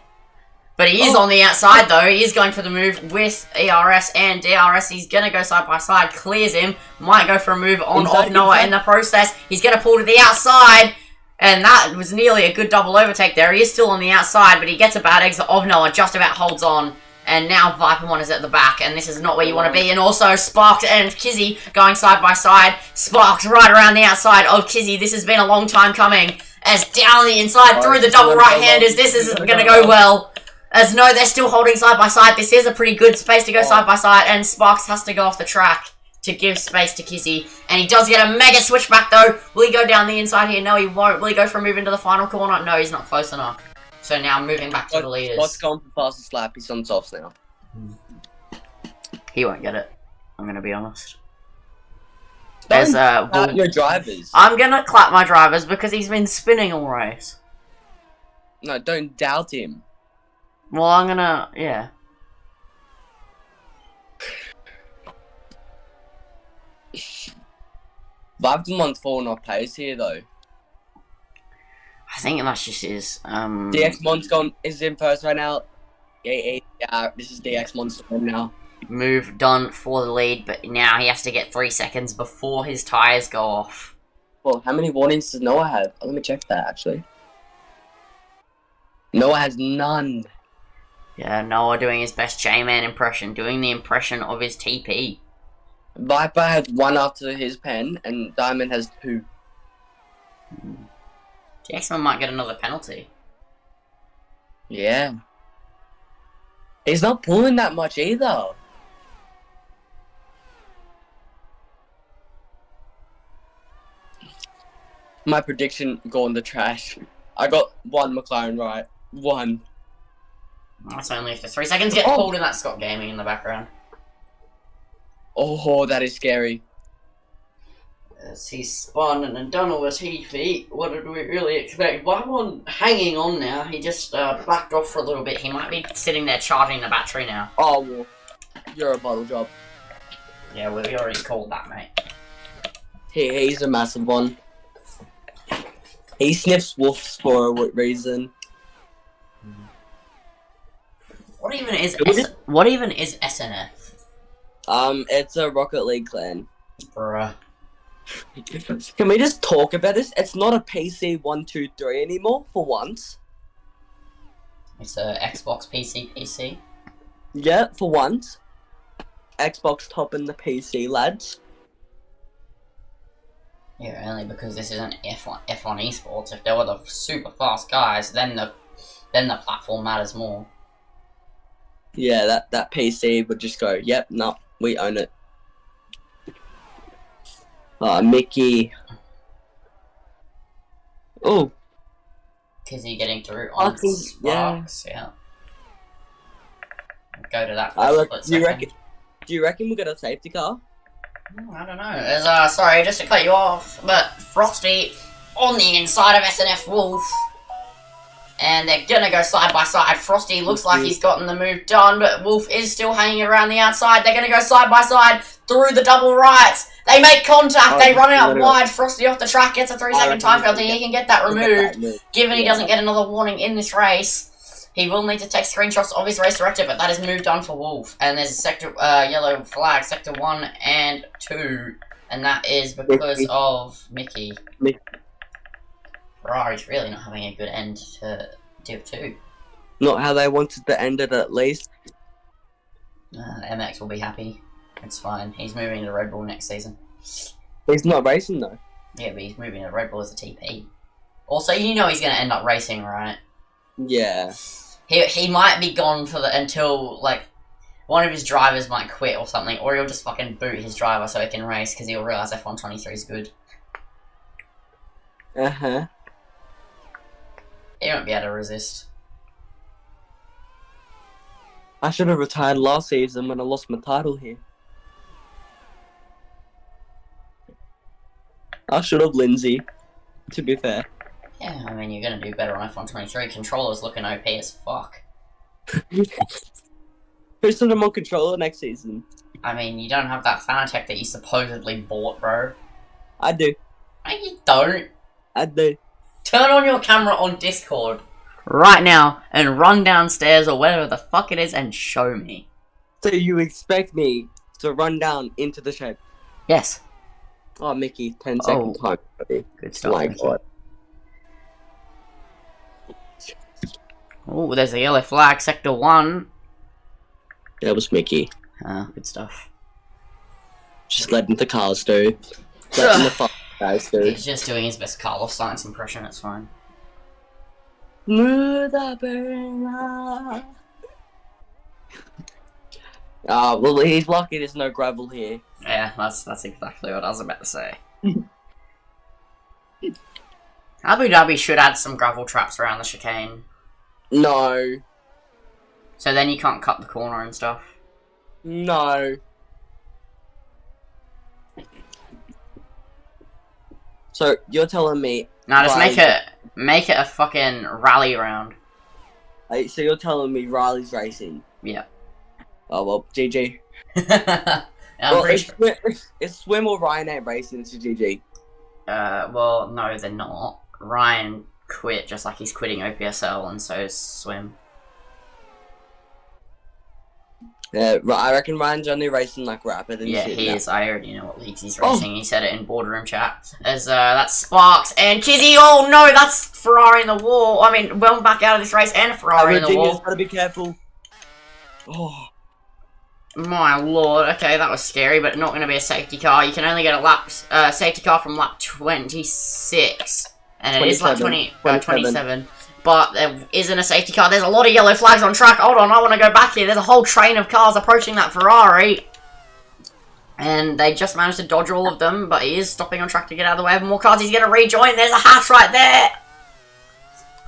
But he is on the outside, though. He is going for the move with ERS and DRS. He's going to go side by side. Clears him. Might go for a move on Ovnoa in the process. He's going to pull to the outside. And that was nearly a good double overtake there. He is still on the outside, but he gets a bad exit. Ovnoa just about holds on. And now Vipermon is at the back, and this is not where you want to be. And also Sparks and Kizzy going side by side. Sparks right around the outside of Kizzy. This has been a long time coming. As down the inside through the double right-handers. This isn't going to go well. As no, they're still holding side by side. This is a pretty good space to go side by side, and Sparks has to go off the track to give space to Kizzy. And he does get a mega switchback though. Will he go down the inside here? No, he won't. Will he go for a move into the final corner? No, he's not close enough. So now moving back to the leaders. Sparks going for fastest lap. He's on softs now. He won't get it. I'm going to be honest. There's your drivers. I'm going to clap my drivers because he's been spinning all race. No, don't doubt him. Well, I'm gonna, yeah. Vipermon's falling off pace here, though. I think that's just his, DXmon's is in first right now. Yeah, this is DXmon's turn now. move done for the lead, but now he has to get 3 seconds before his tyres go off. Well, how many warnings does Noah have? Let me check that, actually. Noah has none. Yeah, Noah doing his best J-Man impression, doing the impression of his TP. Viper has 1 after his pen, and Diamond has 2. Jackson might get another penalty. Yeah. He's not pulling that much either. My prediction, go in the trash. I got 1 McLaren right. 1. That's only for 3 seconds. Get pulled in that Scott Gaming in the background. Oh, that is scary. As he spun and done all his TP, what did we really expect? One hanging on now. He just backed off for a little bit. He might be sitting there charging the battery now. Oh, well, you're a bottle job. Yeah, we already called that, mate. He's a massive one. He sniffs wolves for a reason. What even is SNF? It's a Rocket League clan. Bruh. Can we just talk about this? It's not a PC 123 anymore for once. It's a Xbox PC. Yeah, for once. Xbox topping the PC, lads. Yeah, only because this isn't F1 esports. If there were the super fast guys, then the platform matters more. Yeah, that PC would just go, yep, no, we own it. Mickey. Oh. Kizzy getting through on Sparks, yeah. Go to that for a split second. Do you reckon we'll get a safety car? I don't know. There's, sorry, just to cut you off, but Frosty on the inside of SNF Wolf. And they're gonna go side by side. Frosty looks like he's gotten the move done, but Wolf is still hanging around the outside. They're gonna go side by side through the double rights. They make contact. They run out wide. Frosty off the track gets a 3-second time penalty. He can get that removed, given he doesn't get another warning in this race. He will need to take screenshots of his race director, but that is moved on for Wolf. And there's a sector yellow flag, sector 1 and 2, and that is because of Mickey. Ferrari's really not having a good end to Div 2. Not how they wanted to end it, at least. MX will be happy. It's fine. He's moving to Red Bull next season. He's not racing, though. Yeah, but he's moving to Red Bull as a TP. Also, you know he's going to end up racing, right? Yeah. He might be gone for until, like, one of his drivers might quit or something, or he'll just fucking boot his driver so he can race, because he'll realise F123 is good. Uh-huh. He won't be able to resist. I should have retired last season when I lost my title here. I should have, Lindsay, to be fair. Yeah, I mean, you're going to do better on F123. Controller's looking OP as fuck. Who's on the controller next season? I mean, you don't have that Fanatec that you supposedly bought, bro. I do. No, you don't. I do. Turn on your camera on Discord right now and run downstairs or whatever the fuck it is and show me. So you expect me to run down into the shed? Yes. Oh, Mickey, 10-second time. Good stuff. My God. Oh, there's a yellow flag, sector 1. That was Mickey. Good stuff. Just letting the cars do. Letting the fuck guys do. He's just doing his best Carlos Sainz impression, it's fine. Smooth operator. Well, he's lucky there's no gravel here. Yeah, that's exactly what I was about to say. Abu Dhabi should add some gravel traps around the chicane. No. So then you can't cut the corner and stuff. No. So you're telling me? No, just make it a fucking rally round. So you're telling me Riley's racing? Yeah. Oh well, GG. I'm pretty sure. It's Swim or Ryan racing to GG. Well, no, they're not. Ryan quit just like he's quitting OPSL, and so is Swim. Yeah, I reckon Ryan's only racing like rapid and Yeah, shit he now. is. I already know what leagues he's racing. He said it in boardroom chat. As that's Sparks and Kizzy. Oh no, that's Ferrari in the wall. I mean, well back out of this race and Ferrari in the wall. Gotta be careful. Oh. My lord. Okay, that was scary, but not going to be a safety car. You can only get a safety car from lap 26, and it is lap 27. But there isn't a safety car. There's a lot of yellow flags on track. Hold on, I want to go back here. There's a whole train of cars approaching that Ferrari. And they just managed to dodge all of them, but he is stopping on track to get out of the way of more cars. He's going to rejoin. There's a hatch right there.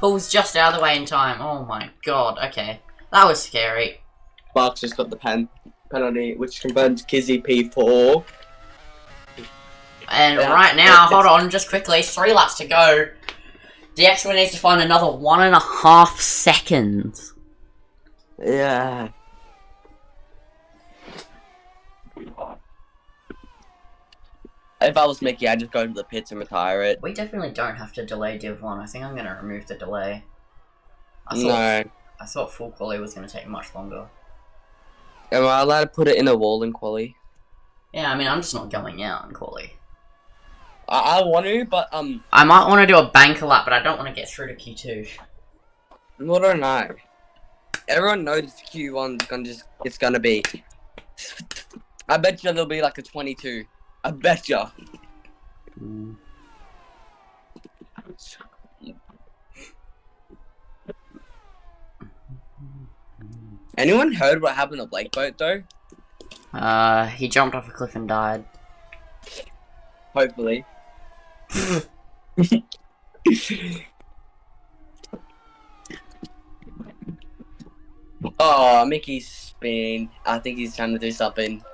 Pulls just out of the way in time. Oh my god. Okay. That was scary. Sparks just got the penalty, which confirms Kizzy P4. And right now, hold on, just quickly, 3 laps to go. The X-Men needs to find another 1.5 seconds. Yeah. If I was Mickey, I'd just go to the pits and retire it. We definitely don't have to delay Div 1. I think I'm going to remove the delay. No. I thought full quali was going to take much longer. Am I allowed to put it in a wall in quali? Yeah, I mean, I'm just not going out in quali. I want to, but I might want to do a banker lap, but I don't want to get through to Q2. I don't know. Everyone knows Q1's it's gonna be. I bet you there'll be like a 22. I bet you. Anyone heard what happened to Blake Boat though? He jumped off a cliff and died. Hopefully. Oh, Mickey's spin. I think he's trying to do something.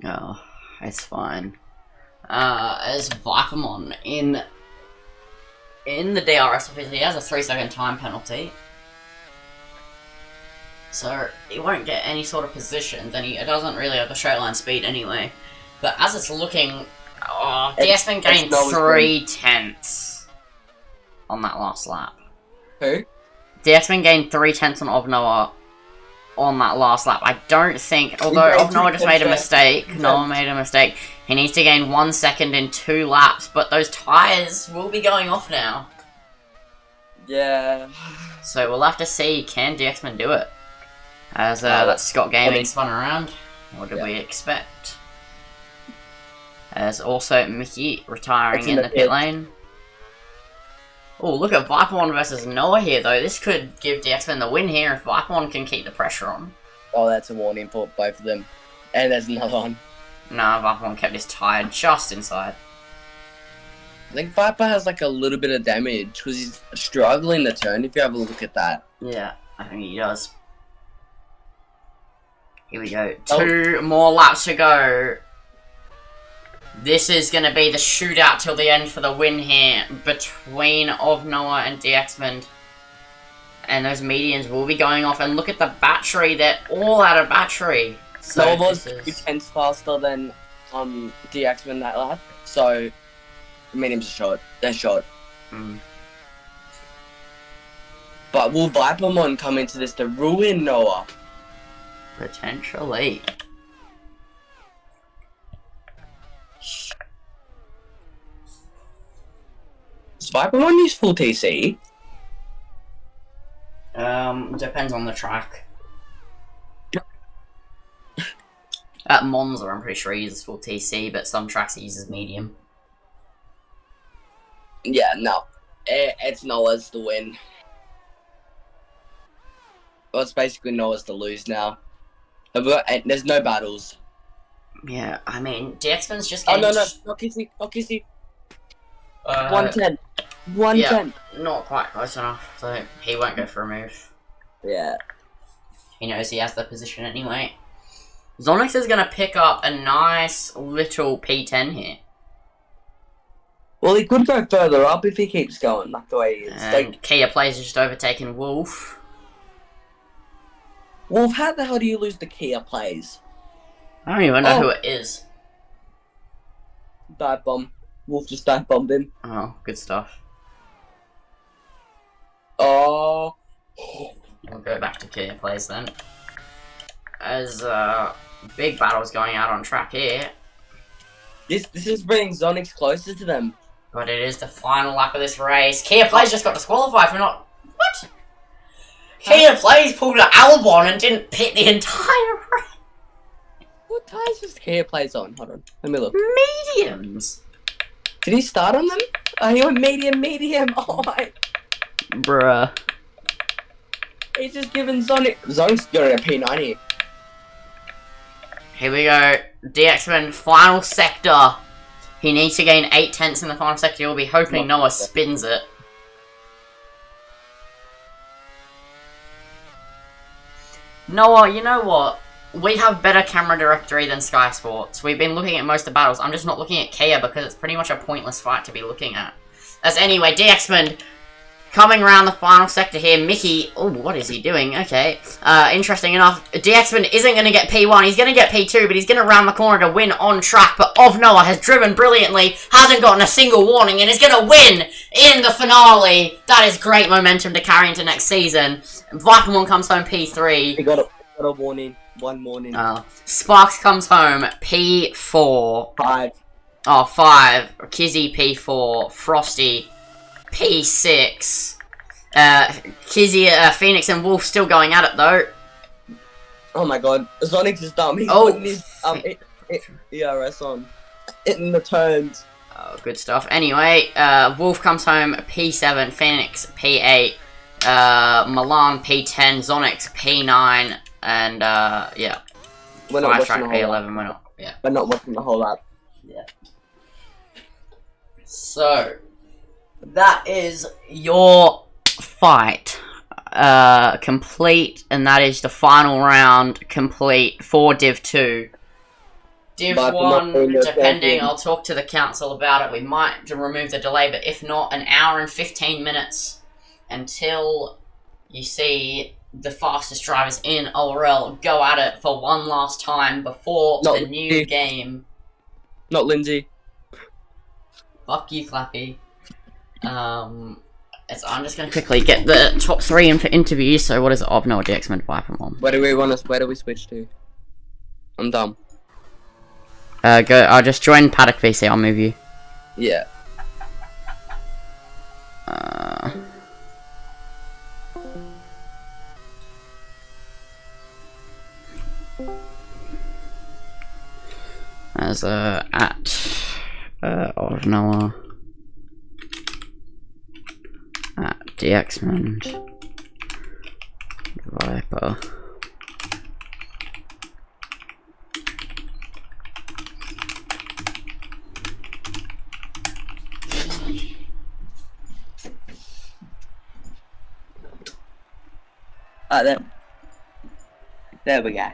Oh, it's fine. As Vipermon in the DRS office, he has a 3-second time penalty. So he won't get any sort of positions, and he doesn't really have the straight line speed anyway. But as it's looking, DXman gained 3/10 on that last lap. Who? DXman gained 3/10 on Ovnoa on that last lap. I don't think, although Ovnoa just made a mistake, Noah made a mistake, he needs to gain 1 second in 2 laps, but those tyres will be going off now. Yeah. So we'll have to see, can DXman do it? As that Scott Gaming spun around. What did we expect? As also Mickey retiring in the pit lane. Oh, look at Vipermon versus Noah here, though. This could give DXman the win here if Vipermon can keep the pressure on. Oh, that's a warning for both of them. And there's another one. Nah, Vipermon kept his tyre just inside. I think Viper has like a little bit of damage because he's struggling to turn if you have a look at that. Yeah, I think he does. Here we go. 2 more laps to go. This is going to be the shootout till the end for the win here between Ovnoa and DXman. And those medians will be going off. And look at the battery. They're all out of battery. So Nova was 2/10 faster than DXman that lap. So mediums are short. They're short. But will Vipermon come into this to ruin Noah? Potentially. Does Vipermon use full TC? Depends on the track. At Monza, I'm pretty sure he uses full TC, but some tracks he uses medium. Yeah, no. It's Noah's to win. Well, it's basically Noah's to lose now. There's no battles. Yeah, I mean, DXman's just Oh, getting... no, not Kissy, not Kissy. 110. 110. Yeah, not quite close enough, so he won't go for a move. Yeah. He knows he has the position anyway. Zonix is going to pick up a nice little P10 here. Well, he could go further up if he keeps going like the way he is. And Kia Plays just overtaken Wolf. Wolf, how the hell do you lose the Kia Plays? I don't even know who it is. Dive bomb. Wolf just dive bombed him. Oh, good stuff. Oh. We'll go back to Kia Plays then. as big battles going out on track here. This is bringing Zonix closer to them. But it is the final lap of this race. Kia Plays just got disqualified for not... What? Kia Plays pulled an Albon and didn't pit the entire race. What tires does Kia Plays on? Hold on, let me look. Mediums. Did he start on them? Oh, he went medium. Oh my. Bruh. He's just given Zonic's going a P90. Here we go. DXman, final sector. He needs to gain 8 tenths in the final sector. You'll be hoping Noah spins it. Noah, you know what? We have better camera directory than Sky Sports. We've been looking at most of the battles. I'm just not looking at Kia because it's pretty much a pointless fight to be looking at. As anyway, DXman coming around the final sector here. Mickey, oh, what is he doing? Okay, interesting enough, DXman isn't going to get P1. He's going to get P2, but he's going to round the corner to win on track. But Noah has driven brilliantly, hasn't gotten a single warning, and is going to win in the finale. That is great momentum to carry into next season. Vipermon comes home P3. He got a warning. One morning. Sparks comes home P4. 5. Oh, 5. Kizzy P4. Frosty P6. Kizzy, Phoenix and Wolf still going at it though. Oh my god. Zonix is dumb. He's putting his ERS on. In the turns. Oh, good stuff. Anyway, Wolf comes home P7. Phoenix P8. Milan P10. Zonix P9. And, yeah. We're not watching Track P11, we're not, yeah. We're not watching the whole lap. Yeah. So, that is your fight. Complete, and that is the final round complete for Div 2. Div 1, depending, I'll talk to the council about it. We might remove the delay, but if not, an hour and 15 minutes until you see the fastest drivers in ORL go at it for one last time before the new game. Not Lindsay. Fuck you, Clappy. I'm just gonna quickly get the top 3 in for interviews. So what is it? Noah, DXman, Vipermon. Where do we switch to? I'm dumb. Go. I'll just join Paddock VC. I'll move you. Yeah. As at Noah at DXman Viper. There we go.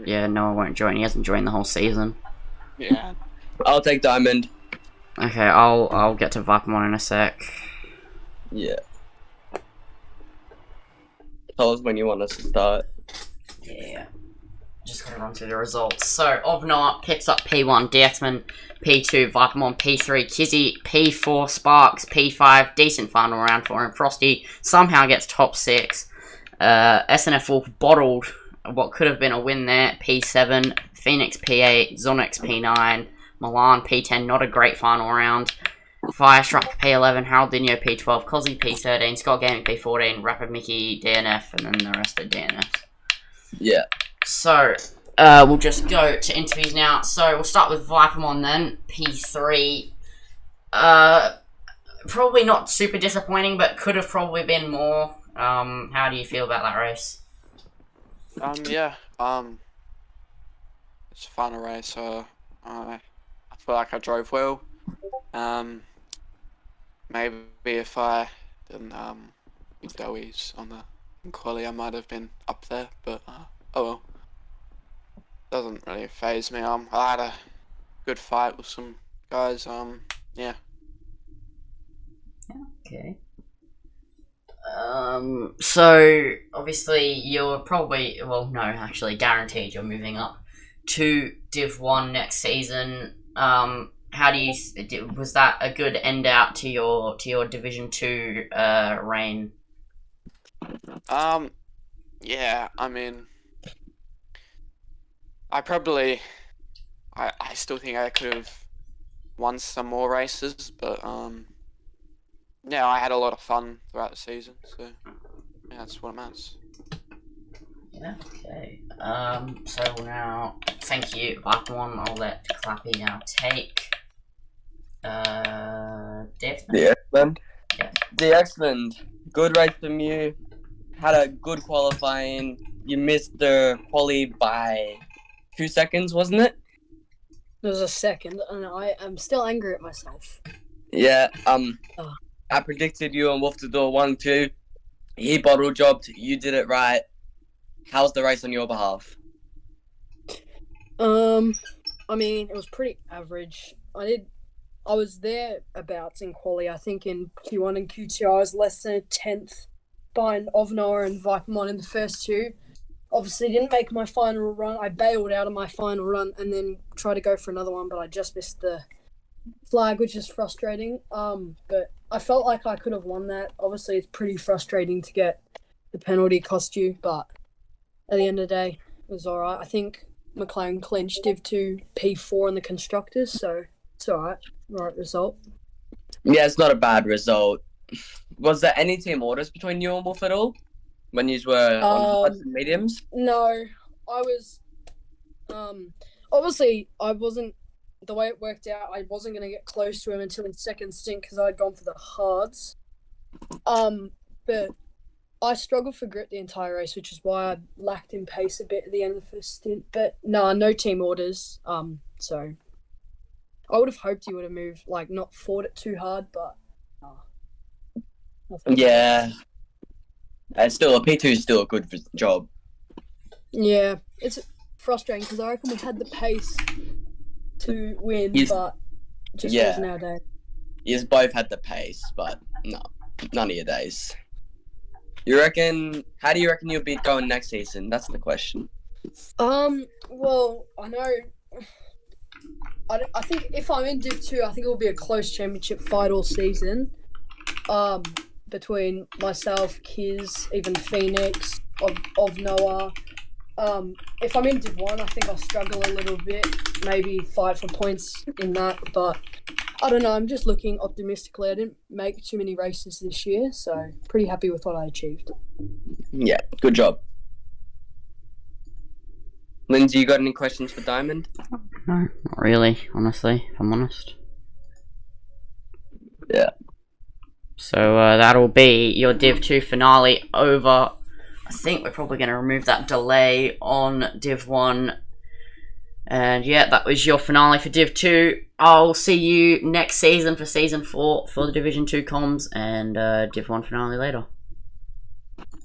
And Noah won't join. He hasn't joined the whole season. Yeah. I'll take Diamond. Okay, I'll get to Vipermon in a sec. Yeah. Tell us when you want us to start. Yeah. Just gotta run through the results. So, Ovnot picks up P1, DXman P2, Vipermon P3, Kizzy P4, Sparks P5, decent final round for him. Frosty somehow gets top 6. SNF Wolf bottled what could have been a win there, P7, Phoenix P8, Zonix P9, Milan P10, not a great final round. Firestrike P11, Harold Dinho P12, Cozzy P13, Scott Gaming P14, Rapid Mickey DNF, and then the rest of DNF. Yeah. So, we'll just go to interviews now. So, we'll start with Vipermon then, P3. Probably not super disappointing, but could have probably been more. How do you feel about that race? Yeah. It's a final race, so I feel like I drove well. Maybe if I didn't beat Dowies on the quali, I might have been up there, but oh well. Doesn't really faze me. I had a good fight with some guys. Yeah. Okay. So obviously you're probably, well, no, actually guaranteed you're moving up to Div 1 next season. How do you, was that a good end out to your Division 2 reign? Yeah, I mean, I still think I could have won some more races, but yeah, I had a lot of fun throughout the season, so yeah, that's what it matters. Yeah, okay. So now, thank you, One. I'll let Clappy now take. Dev. The X-Men. Yeah. The X-Men. Good race from you. Had a good qualifying. You missed the quali by 2 seconds, wasn't it? It was a second, and I am still angry at myself. Yeah. Oh. I predicted you on Wolf to Door 1-2. He bottle jobbed. You did it right. How's the race on your behalf? I mean, it was pretty average. I was thereabouts in quali. I think in Q1 and Q2, I was less than a 10th behind Ovnor and Vipermon in the first two. Obviously, didn't make my final run. I bailed out of my final run and then tried to go for another one, but I just missed the flag, which is frustrating. But I felt like I could have won that. Obviously, it's pretty frustrating to get the penalty cost you, but at the end of the day, it was all right. I think McLaren clinched Div 2 P4 in the constructors, so it's all right. Right result. Yeah, it's not a bad result. Was there any team orders between you and Wolf at all? When you were on hards and mediums? No, I was. Obviously, I wasn't. The way it worked out, I wasn't going to get close to him until his second stint because I'd gone for the hards. But I struggled for grip the entire race, which is why I lacked in pace a bit at the end of the first stint. But no team orders. So I would have hoped he would have moved, like not fought it too hard, but. Yeah. Still, a P2 is still a good job. Yeah, it's frustrating because I reckon we had the pace to win, but just wasn't our day. You both had the pace, but no, none of your days. You reckon? How do you reckon you'll be going next season? That's the question. Well, I know. I think if I'm in Div 2, I think it will be a close championship fight all season. Between myself, Kiz, even Phoenix, of Noah. If I'm in Div 1, I think I'll struggle a little bit, maybe fight for points in that, but I don't know, I'm just looking optimistically. I didn't make too many races this year, so pretty happy with what I achieved. Yeah, good job. Lindsay, you got any questions for Diamond? No, not really, honestly, if I'm honest. Yeah. So that'll be your Div 2 finale over. I think we're probably going to remove that delay on Div 1. And yeah, that was your finale for Div 2. I'll see you next season for Season 4 for the Division 2 comms and Div 1 finale later.